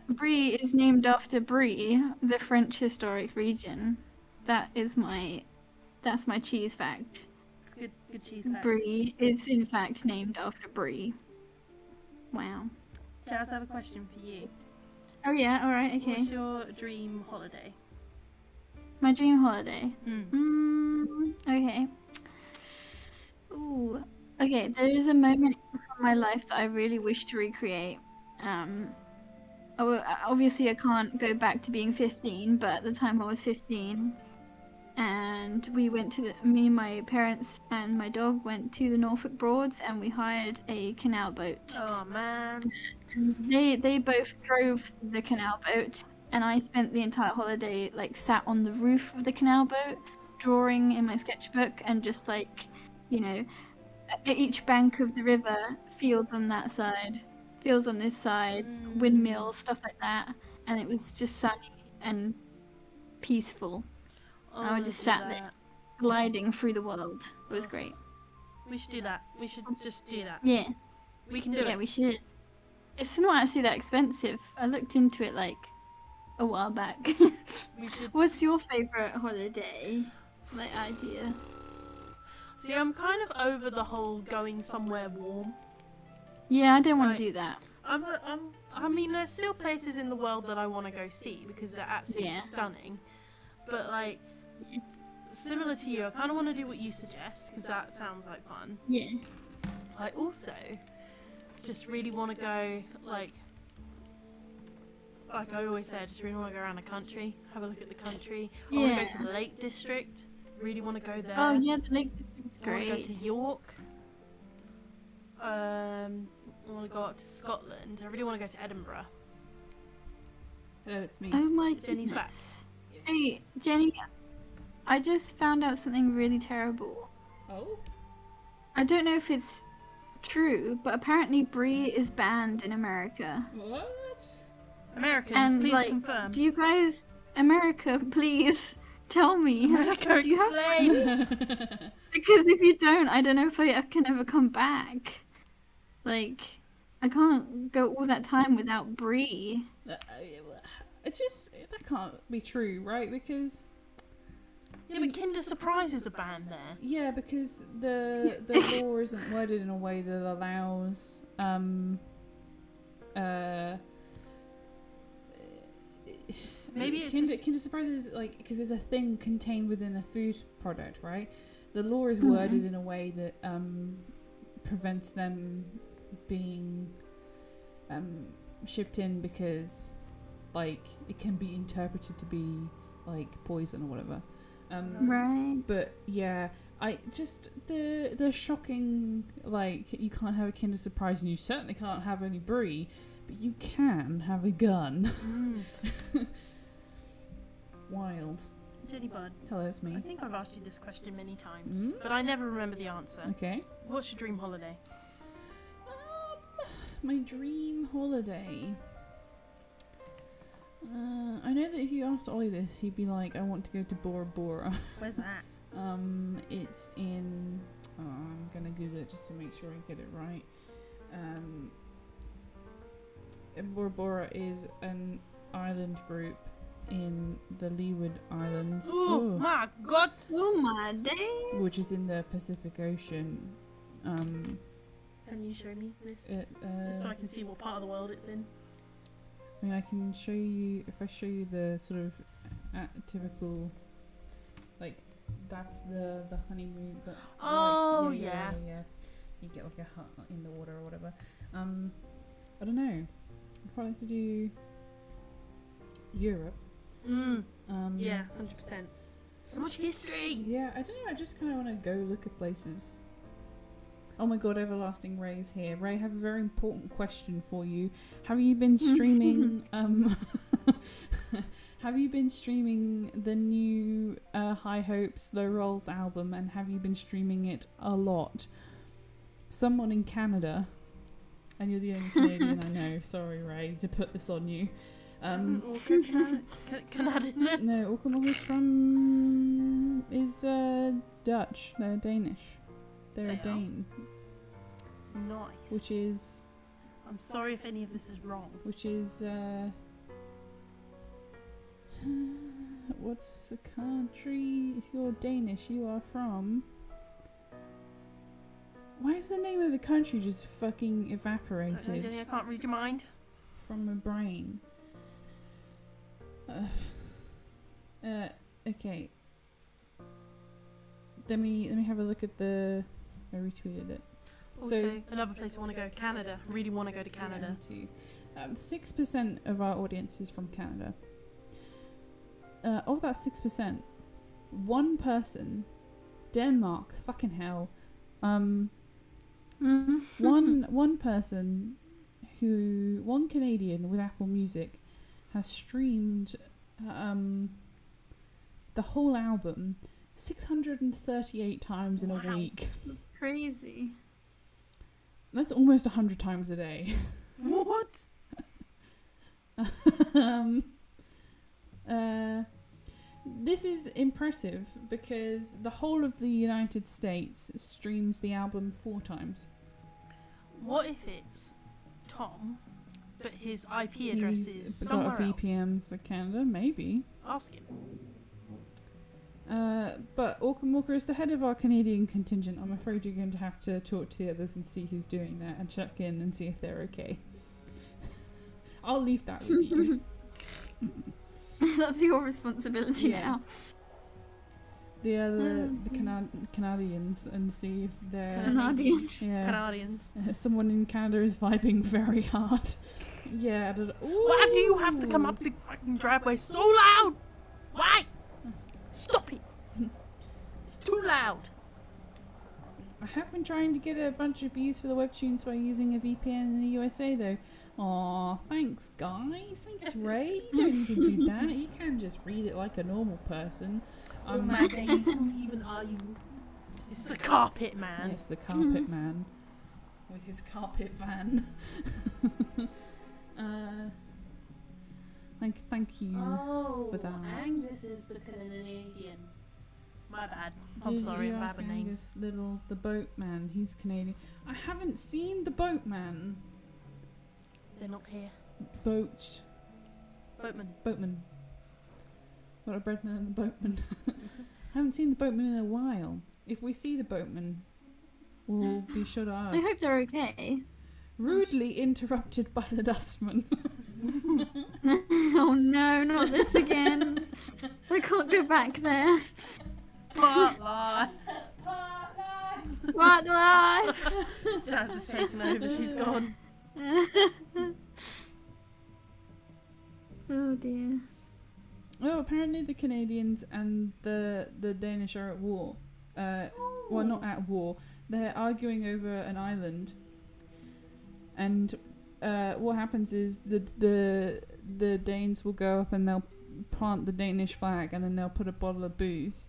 Brie. is named after Brie, the French historic region. That's my cheese fact. It's good cheese fact. Brie is in fact named after Brie. Wow. Jazz, I have a question for you. Oh yeah, alright, okay. What's your dream holiday? My dream holiday. Mm. Okay. Ooh. Okay, there is a moment from my life that I really wish to recreate. Obviously I can't go back to being 15, but at the time I was 15. And we went to me, my parents, and my dog went to the Norfolk Broads, and we hired a canal boat. Oh man. And they both drove the canal boat, and I spent the entire holiday like sat on the roof of the canal boat, drawing in my sketchbook, and just like, you know, at each bank of the river, fields on that side, fields on this side, windmills, stuff like that, and it was just sunny and peaceful. And I just sat there, gliding through the world. It was great. We should do that. We should just do that. Yeah. We can do it. Yeah, we should. It's not actually that expensive. I looked into it like a while back. We should. What's your favourite holiday like idea? See, I'm kind of over the whole going somewhere warm. Yeah, I don't want Like, to do that. I mean, there's still places in the world that I want to go see because they're absolutely Yeah. stunning. But like, similar to you, I kind of want to do what you suggest because that sounds like fun. Yeah. I also just really want to go like I always say, I just really want to go around the country, have a look at the country. I want to go to the Lake District. Really want to go there. Oh yeah, the Lake District's I want to go great. to York. I want to go up to Scotland. I really want to go to Edinburgh. Hello, it's me. Oh my Jenny's back. goodness. Hey, Jenny, I just found out something really terrible. Oh? I don't know if it's true, but apparently brie is banned in America. What? Americans, And please like, confirm. do you guys, America, please tell me. America, Do you have- explain. Because if you don't, I don't know if I can ever come back. Like, I can't go all that time without brie. It just, that can't be true, right? Because Yeah, but Kinder Surprises are banned there. yeah, because the law isn't worded in a way that allows Maybe it's Kinder Surprises, like, because it's a thing contained within a food product, right? The law is worded in a way that prevents them being shipped in because, like, it can be interpreted to be like poison or whatever. Right. But yeah, I just the shocking, like, you can't have a Kinder Surprise and you certainly can't have any brie, but you can have a gun. Wild. Jenny Bud, Hello, it's me. I think I've asked you this question many times, Mm. but I never remember the answer. Okay. What's your dream holiday? My dream holiday. I know that if you asked Ollie this, he'd be like, I want to go to Bora Bora. Where's that? It's in... Oh, I'm gonna Google it just to make sure I get it right. Bora Bora is an island group in the Leeward Islands. Oh my god! Oh my days. Which is in the Pacific Ocean. Can you show me this? Just so I can see what part of the world it's in. I mean, I can show you, if I show you the sort of typical, like, that's the honeymoon. Oh, like, yeah. You get like a hut in the water or whatever. I don't know. I'd quite like to do Europe. Yeah, 100%. So much history! Yeah, I don't know. I just kind of want to go look at places. Oh my god, Everlasting Ray's here. Ray, I have a very important question for you. Have you been streaming have you been streaming the new High Hopes Low Rolls album, and have you been streaming it a lot? Someone in Canada, and you're the only Canadian I know, sorry Ray, to put this on you. Isn't Orca Canadian? No, Orca is Dutch, they're Danish. They're They a are. Dane. Nice. Which is I'm sorry if any of this is wrong. what's the country? If you're Danish, you are from Why is the name of the country just fucking I don't know, evaporated Jenny, I can't read your mind. from my brain? Okay. Let me have a look at the. I retweeted it. Also, another place I want to go, Canada. Really want to go to Canada. Yeah, me too. 6% of our audience is from Canada. Of that 6%, one person, Denmark, fucking hell. One person one Canadian with Apple Music has streamed the whole album 638 times in a week. That's crazy. That's almost 100 times a day. What? This is impressive because the whole of the United States streamed the album 4 times. What if it's Tom, but his IP address is He's somewhere got a VPN for Canada, maybe. else? Ask him. But Orca Walker is the head of our Canadian contingent. I'm afraid you're going to have to talk to the others and see who's doing that and check in and see if they're okay. I'll leave that with you. That's your responsibility Yeah. now. The Canadians and see if they're Canadian. yeah. Canadians. Someone in Canada is vibing very hard. Yeah. Why do you have to come up the fucking driveway so loud? Why? Stop it. It's too loud. I have been trying to get a bunch of views for the webtoons by using a VPN in the USA though. Aw, thanks guys. Thanks Ray. You don't need to do that. You can just read it like a normal person. Oh my days, who even are you? It's the carpet man. It's the carpet man with his carpet van. Thank you for that. Angus is the Canadian. My bad. I'm Did sorry, you I'm ask bad with names. Angus the boatman. He's Canadian. I haven't seen the boatman. They're not here. Boatman. Got a breadman and a boatman. I haven't seen the boatman in a while. If we see the boatman, we'll be sure to ask. I hope they're okay. Rudely interrupted by the dustman. Oh no, not this again. I can't go back there. What life? What life? Jazz has taken over, she's gone. Oh dear. Oh, apparently the Canadians and the Danish are at war. Well, not at war. They're arguing over an island. And what happens is the Danes will go up and they'll plant the Danish flag and then they'll put a bottle of booze.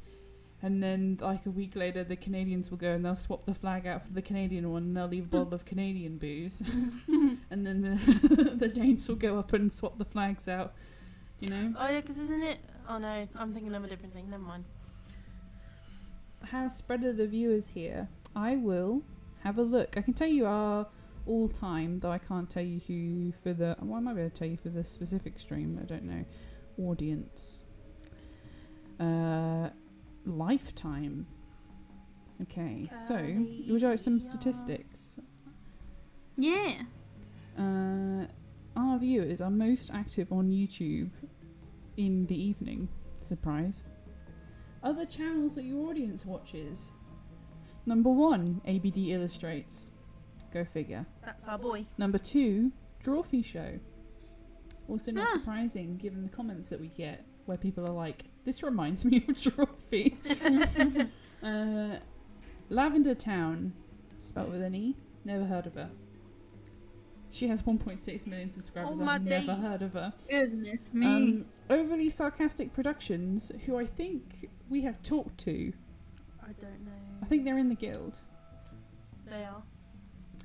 And then like a week later the Canadians will go and they'll swap the flag out for the Canadian one and they'll leave a bottle of Canadian booze. And then the Danes will go up and swap the flags out. You know? Oh yeah, because isn't it? Oh no, I'm thinking of a different thing. Never mind. How spread are the viewers here? I will have a look. I can tell you our all time, though I can't tell you who for the. Well, I might be able to tell you for the specific stream. I don't know. Audience. Lifetime. Okay, so would you like some statistics? Yeah. Our viewers are most active on YouTube in the evening. Surprise. Other channels that your audience watches. Number 1, ABD Illustrates. Go figure. That's our boy. Number 2, Drawfee Show. Also not surprising given the comments that we get where people are like, this reminds me of Drawfee. Lavender Town, spelled with an E. Never heard of her. She has 1.6 million subscribers. Oh, my I've never days. heard of her. Goodness me. Overly Sarcastic Productions, who I think we have talked to. I don't know. I think they're in the guild. They are.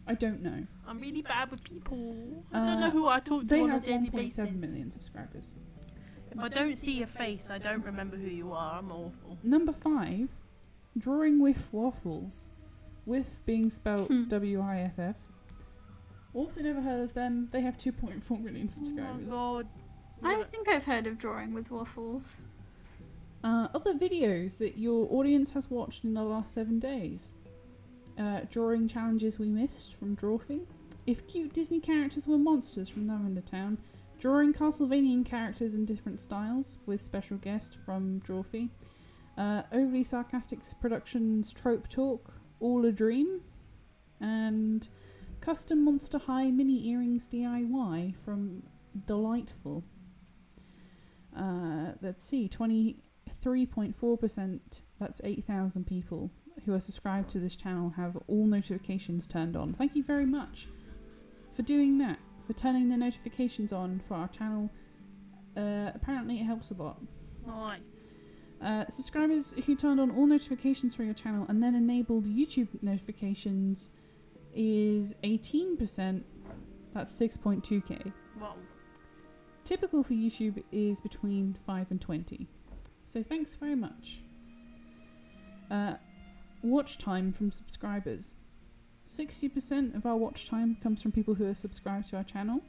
I don't know. I'm really bad with people. I don't know who I talk to They on a have daily 1.7 basis. million subscribers. If I don't see your face, I don't remember who you are. I'm awful. Number 5, Drawing with Waffles. With being spelled WIFF. Also never heard of them. They have 2.4 million subscribers. Oh god. I don't think I've heard of Drawing with Waffles. Other videos that your audience has watched in the last 7 days. Drawing challenges we missed from Drawfee. If cute Disney characters were monsters from Lavender Town. Drawing Castlevanian characters in different styles with special guest from Drawfee. Overly sarcastic productions trope talk. All a dream. And custom Monster High mini earrings DIY from Delightful. Let's see, 23.4%, that's 8,000 people who are subscribed to this channel have all notifications turned on. Thank you very much for doing that, for turning the notifications on for our channel. Apparently it helps a lot. Nice. Subscribers who turned on all notifications for your channel and then enabled YouTube notifications is 18%, that's 6.2k. Wow. Typical for YouTube is between 5 and 20. So thanks very much. Watch time from subscribers. 60% of our watch time comes from people who are subscribed to our channel.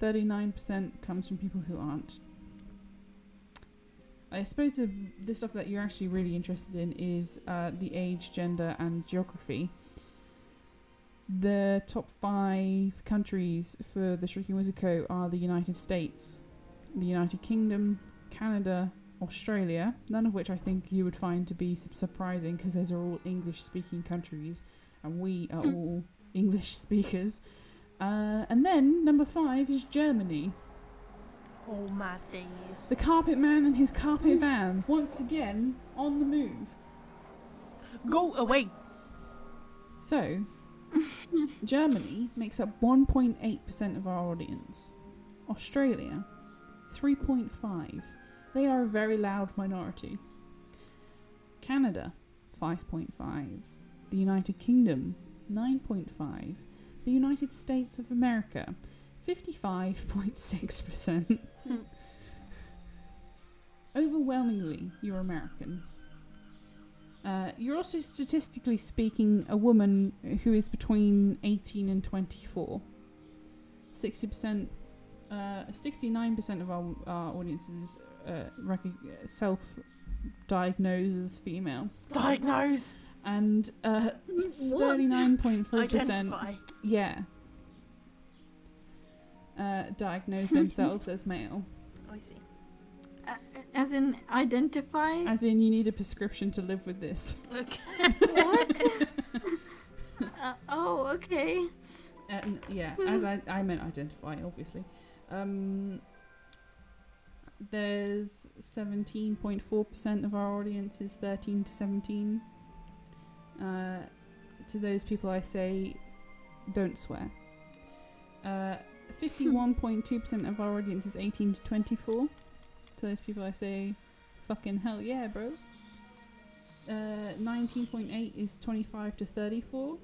39% comes from people who aren't. I suppose the stuff that you're actually really interested in is the age, gender and geography. The top 5 countries for the Shrieking Wizard Co are the United States, the United Kingdom, Canada, Australia, none of which I think you would find to be surprising because those are all English-speaking countries and we are all English speakers. And then number 5 is Germany. Oh my days. The Carpet Man and his carpet van, once again on the move. Go away. So, Germany makes up 1.8% of our audience. Australia, 3.5%. They are a very loud minority. Canada, 5.5%. The United Kingdom, 9.5%. The United States of America, 55.6%. Overwhelmingly, you're American. You're also statistically speaking a woman who is between 18 and 24. 69% of our audience is self-diagnosed as female. Diagnose. And 39.4%. Identify. Yeah. Diagnose themselves as male. I see. As in identify? As in, you need a prescription to live with this. Okay. What? Oh, okay. Yeah, as I meant identify, obviously. There's 17.4% of our audience is 13 to 17. To those people I say, don't swear. 51.2% of our audience is 18 to 24. To those people I say, fucking hell yeah, bro. 19.8 is 25 to 34.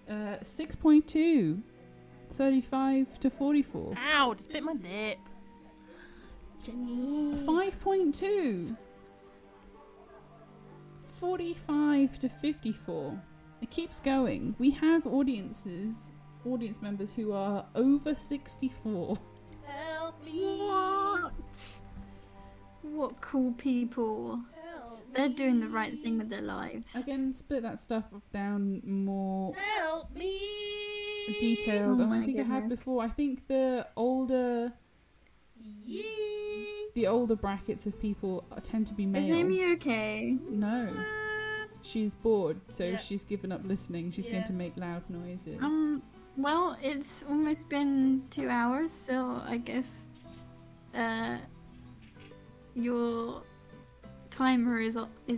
6.2, 35 to 44. Ow, just bit my lip. Jenny. 5.2, 45 to 54. It keeps going. We have audience members who are over 64. Help me. What cool people. Help They're me. doing the right thing with their lives. Again, split that stuff down more Help me. detailed, Oh and I my think I had goodness. before. I think the older brackets of people tend to be male. Is Amy okay? No, she's bored, so Yeah. she's given up listening. She's going Yeah. to make loud noises. Well, it's almost been 2 hours, so I guess your timer is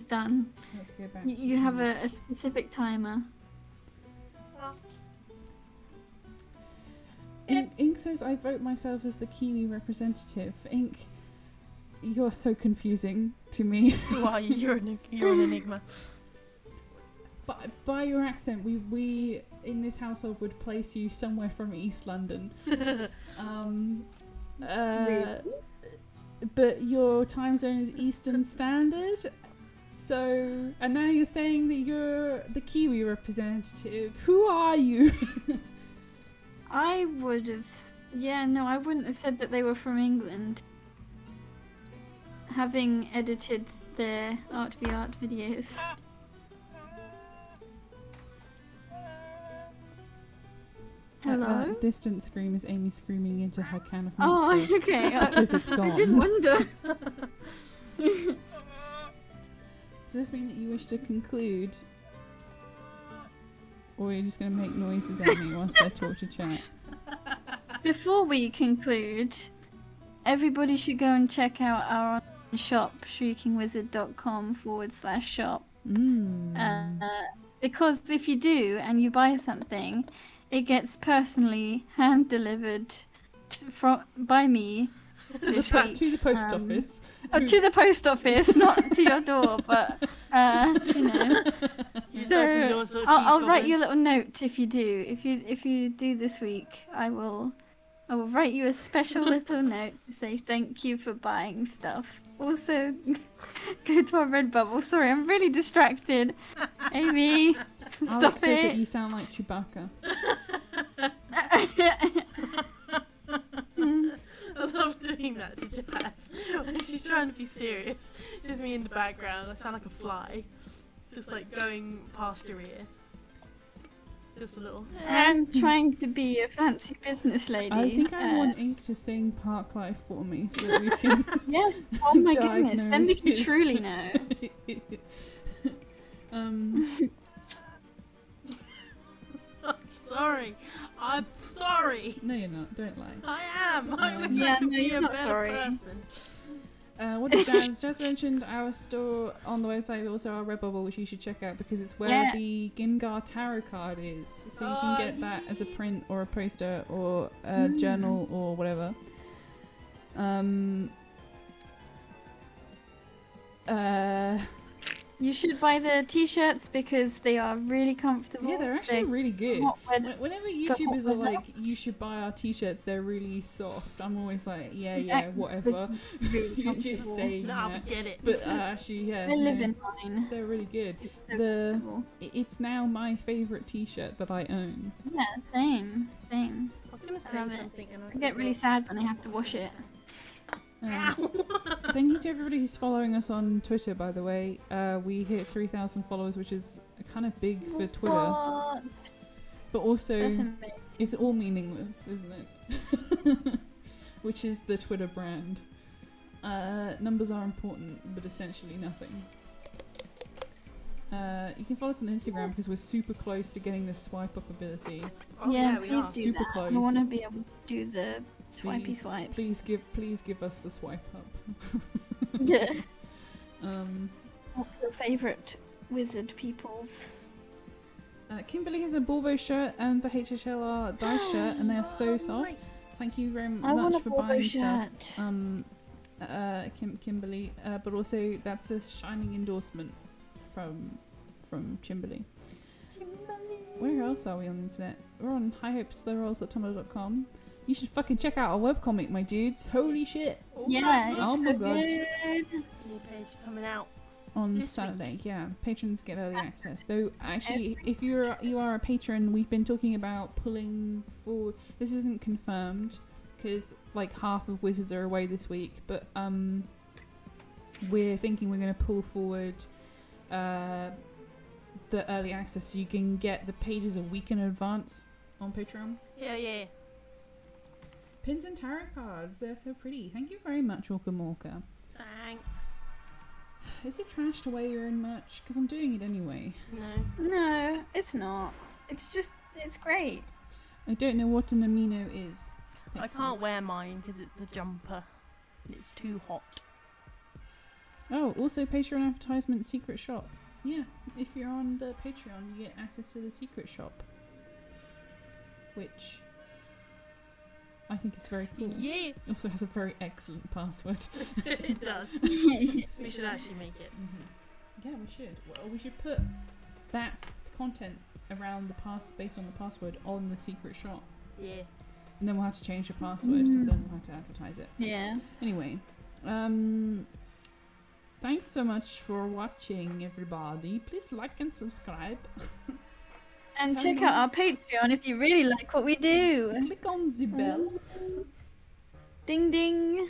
done. Let's go back. You have a specific timer. Ink says I vote myself as the Kiwi representative. Ink, you're so confusing to me. Why you're an enigma. But by your accent, we in this household would place you somewhere from East London. But your time zone is Eastern Standard. So, and now you're saying that you're the Kiwi representative. Who are you? I would have. Yeah, no, I wouldn't have said that they were from England. Having edited their art videos. Hello? that distant scream is Amy screaming into her can of Oh, monster. okay. Because it's I did gone. wonder. Does this mean that you wish to conclude? Or are you just going to make noises at me whilst I talk to chat? Before we conclude, everybody should go and check out our online shop, shriekingwizardco/shop. Because if you do and you buy something, it gets personally hand delivered by me this week. To the post office. To the post office, not to your door, but you know. You just So open doors, little I'll cheese write goblin. you a little note if you do. If you do this week, I will write you a special little note to say thank you for buying stuff. Also, go to our Redbubble. Sorry, I'm really distracted. Amy, Alex stop says that it. you sound like Chewbacca. I love doing that to Jazz. When she's trying to be serious, just me in the background. I sound like a fly, just like going past her ear. Just a little. I'm trying to be a fancy business lady. I think I want Ink to sing Park Life for me so that we can. Yes. Oh my goodness. Then we can diagnose truly his- know. I'm sorry. No, you're not. Don't lie. I am. I wish Yeah, I could no, be you're a not better sorry. person. What did Jazz mentioned? Our store on the website, but also our Redbubble, which you should check out because it's where Yeah. the Gimgar tarot card is. So you can get that as a print or a poster or a journal or whatever. You should buy the t-shirts because they are really comfortable. Yeah, they're actually really good. hot weather. Whenever hot YouTubers are weather. like, you should buy our t-shirts, they're really soft. I'm always like, yeah, Yeah, whatever. really You're just comfortable. saying Now that. we get it. But actually, yeah, I live no, in line. they're really good. It's so The comfortable. It's now my favourite t-shirt that I own. Yeah, same. I was gonna say love it. something and I get really sad when I have to wash it. Thank you to everybody who's following us on Twitter, by the way. We hit 3,000 followers, which is kind of big for Twitter. What? But also, That's amazing. it's all meaningless, isn't it? Which is the Twitter brand. Numbers are important, but essentially nothing. You can follow us on Instagram because we're super close to getting this swipe up ability. Oh, yeah, we please are. do Super that. close. I want to be able to do the swipey Please- swipe. Please give us the swipe up. Yeah. Um, What's your favourite wizard peoples? Kimberly has a Bulbo shirt and the HHLR dice shirt, and they are so soft. Thank you very I want much a for Bulbo buying stuff, shirt. Kimberly. But also that's a shining endorsement from Kimberly. Where else are we on the internet? We're on highhopeslowrolls.tumblr.com. You should fucking check out our webcomic, my dudes. Holy shit! Yeah, it's Oh so my God. good. New page coming out. On This Saturday, yeah. Patrons get early access. Though, actually, if you are a patron, we've been talking about pulling forward. This isn't confirmed because like half of Wizards are away this week, but we're thinking we're going to pull forward the early access so you can get the pages a week in advance on Patreon. Yeah. Pins and tarot cards, they're so pretty. Thank you very much, Orca Morka. Thanks. Is it trashed away your own merch? Because I'm doing it anyway. No. No, it's not. It's just, it's great. I don't know what an amino is. I can't wear mine because it's a jumper. And it's too hot. Oh, also Patreon advertisement secret shop. Yeah, if you're on the Patreon, you get access to the secret shop. Which I think is very cool. Yeah. It also has a very excellent password. It does. We should actually make it. Yeah, we should. Well, we should put that content around the based on the password on the secret shop. Yeah. And then we'll have to change the password because then we'll have to advertise it. Yeah. Anyway, thanks so much for watching, everybody. Please like and subscribe. And Tell check me- out our Patreon if you really like what we do. Click on the bell. Ding ding.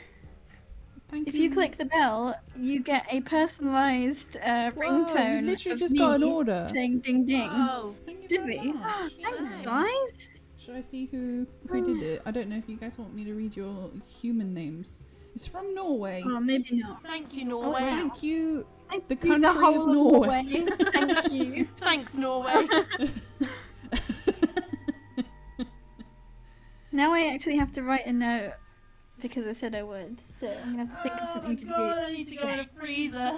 Thank If you click the bell, you get a personalised Whoa, ringtone. we literally of just got an me order. saying ding ding. Oh. Thank you Did very we? much. Thanks, Yay. guys. Should I see who did it? I don't know if you guys want me to read your human names. It's from Norway. Oh, maybe not. Thank you, Oh, Norway. thank you, Thank the you, country whole of Norway. Thank you. Thanks, Norway. Now I actually have to write a note because I said I would. So I'm gonna have to think of something to God, do. I need to go in a freezer.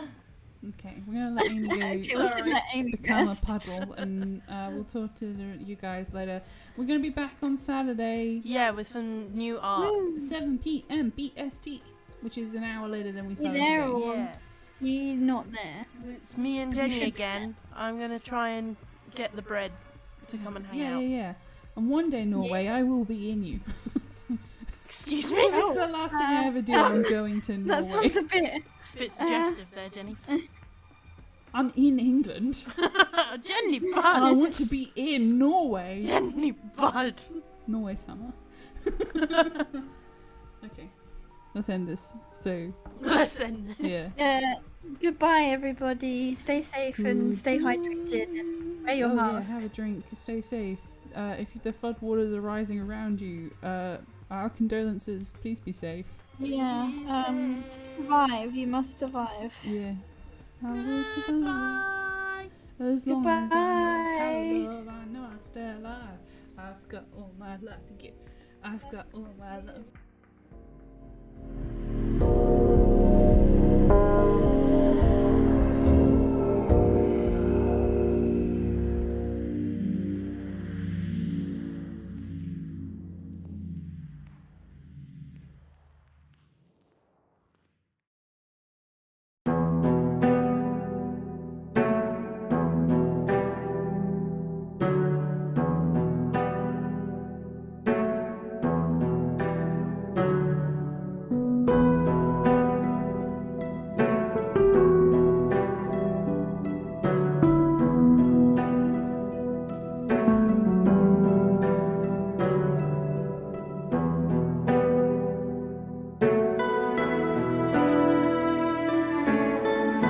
Okay, we're gonna let Amy go. Okay, we should Sorry. let Amy Become a rest. puddle, and we'll talk to you guys later. We're gonna be back on Saturday, Yeah, with some new art. Woo. 7 p.m. BST, which is an hour later than we You started there today. or Yeah. you not there? It's me and We Jenny should be again. I'm gonna try and get the bread to come and hang Yeah, out. yeah, yeah. And one day, Norway, I will be in you. Excuse If me. it's the last thing I ever do, I'm going to That Norway. sounds a bit. It's a bit suggestive there, Jenny. I'm in England, Jenny and I Bud. want to be in Norway. Jenny Bud. Norway summer. Okay, let's end this. So, Let's end this. yeah. Goodbye, everybody. Stay safe and stay hydrated. And wear your Oh yeah, mask. have a drink. Stay safe. If the floodwaters are rising around you, our condolences. Please be safe. Yeah. Survive. You must survive. Yeah. I will survive. Bye. As long as I Goodbye. know love, I know I'm still alive. I've got all my love to give. I've got all my love.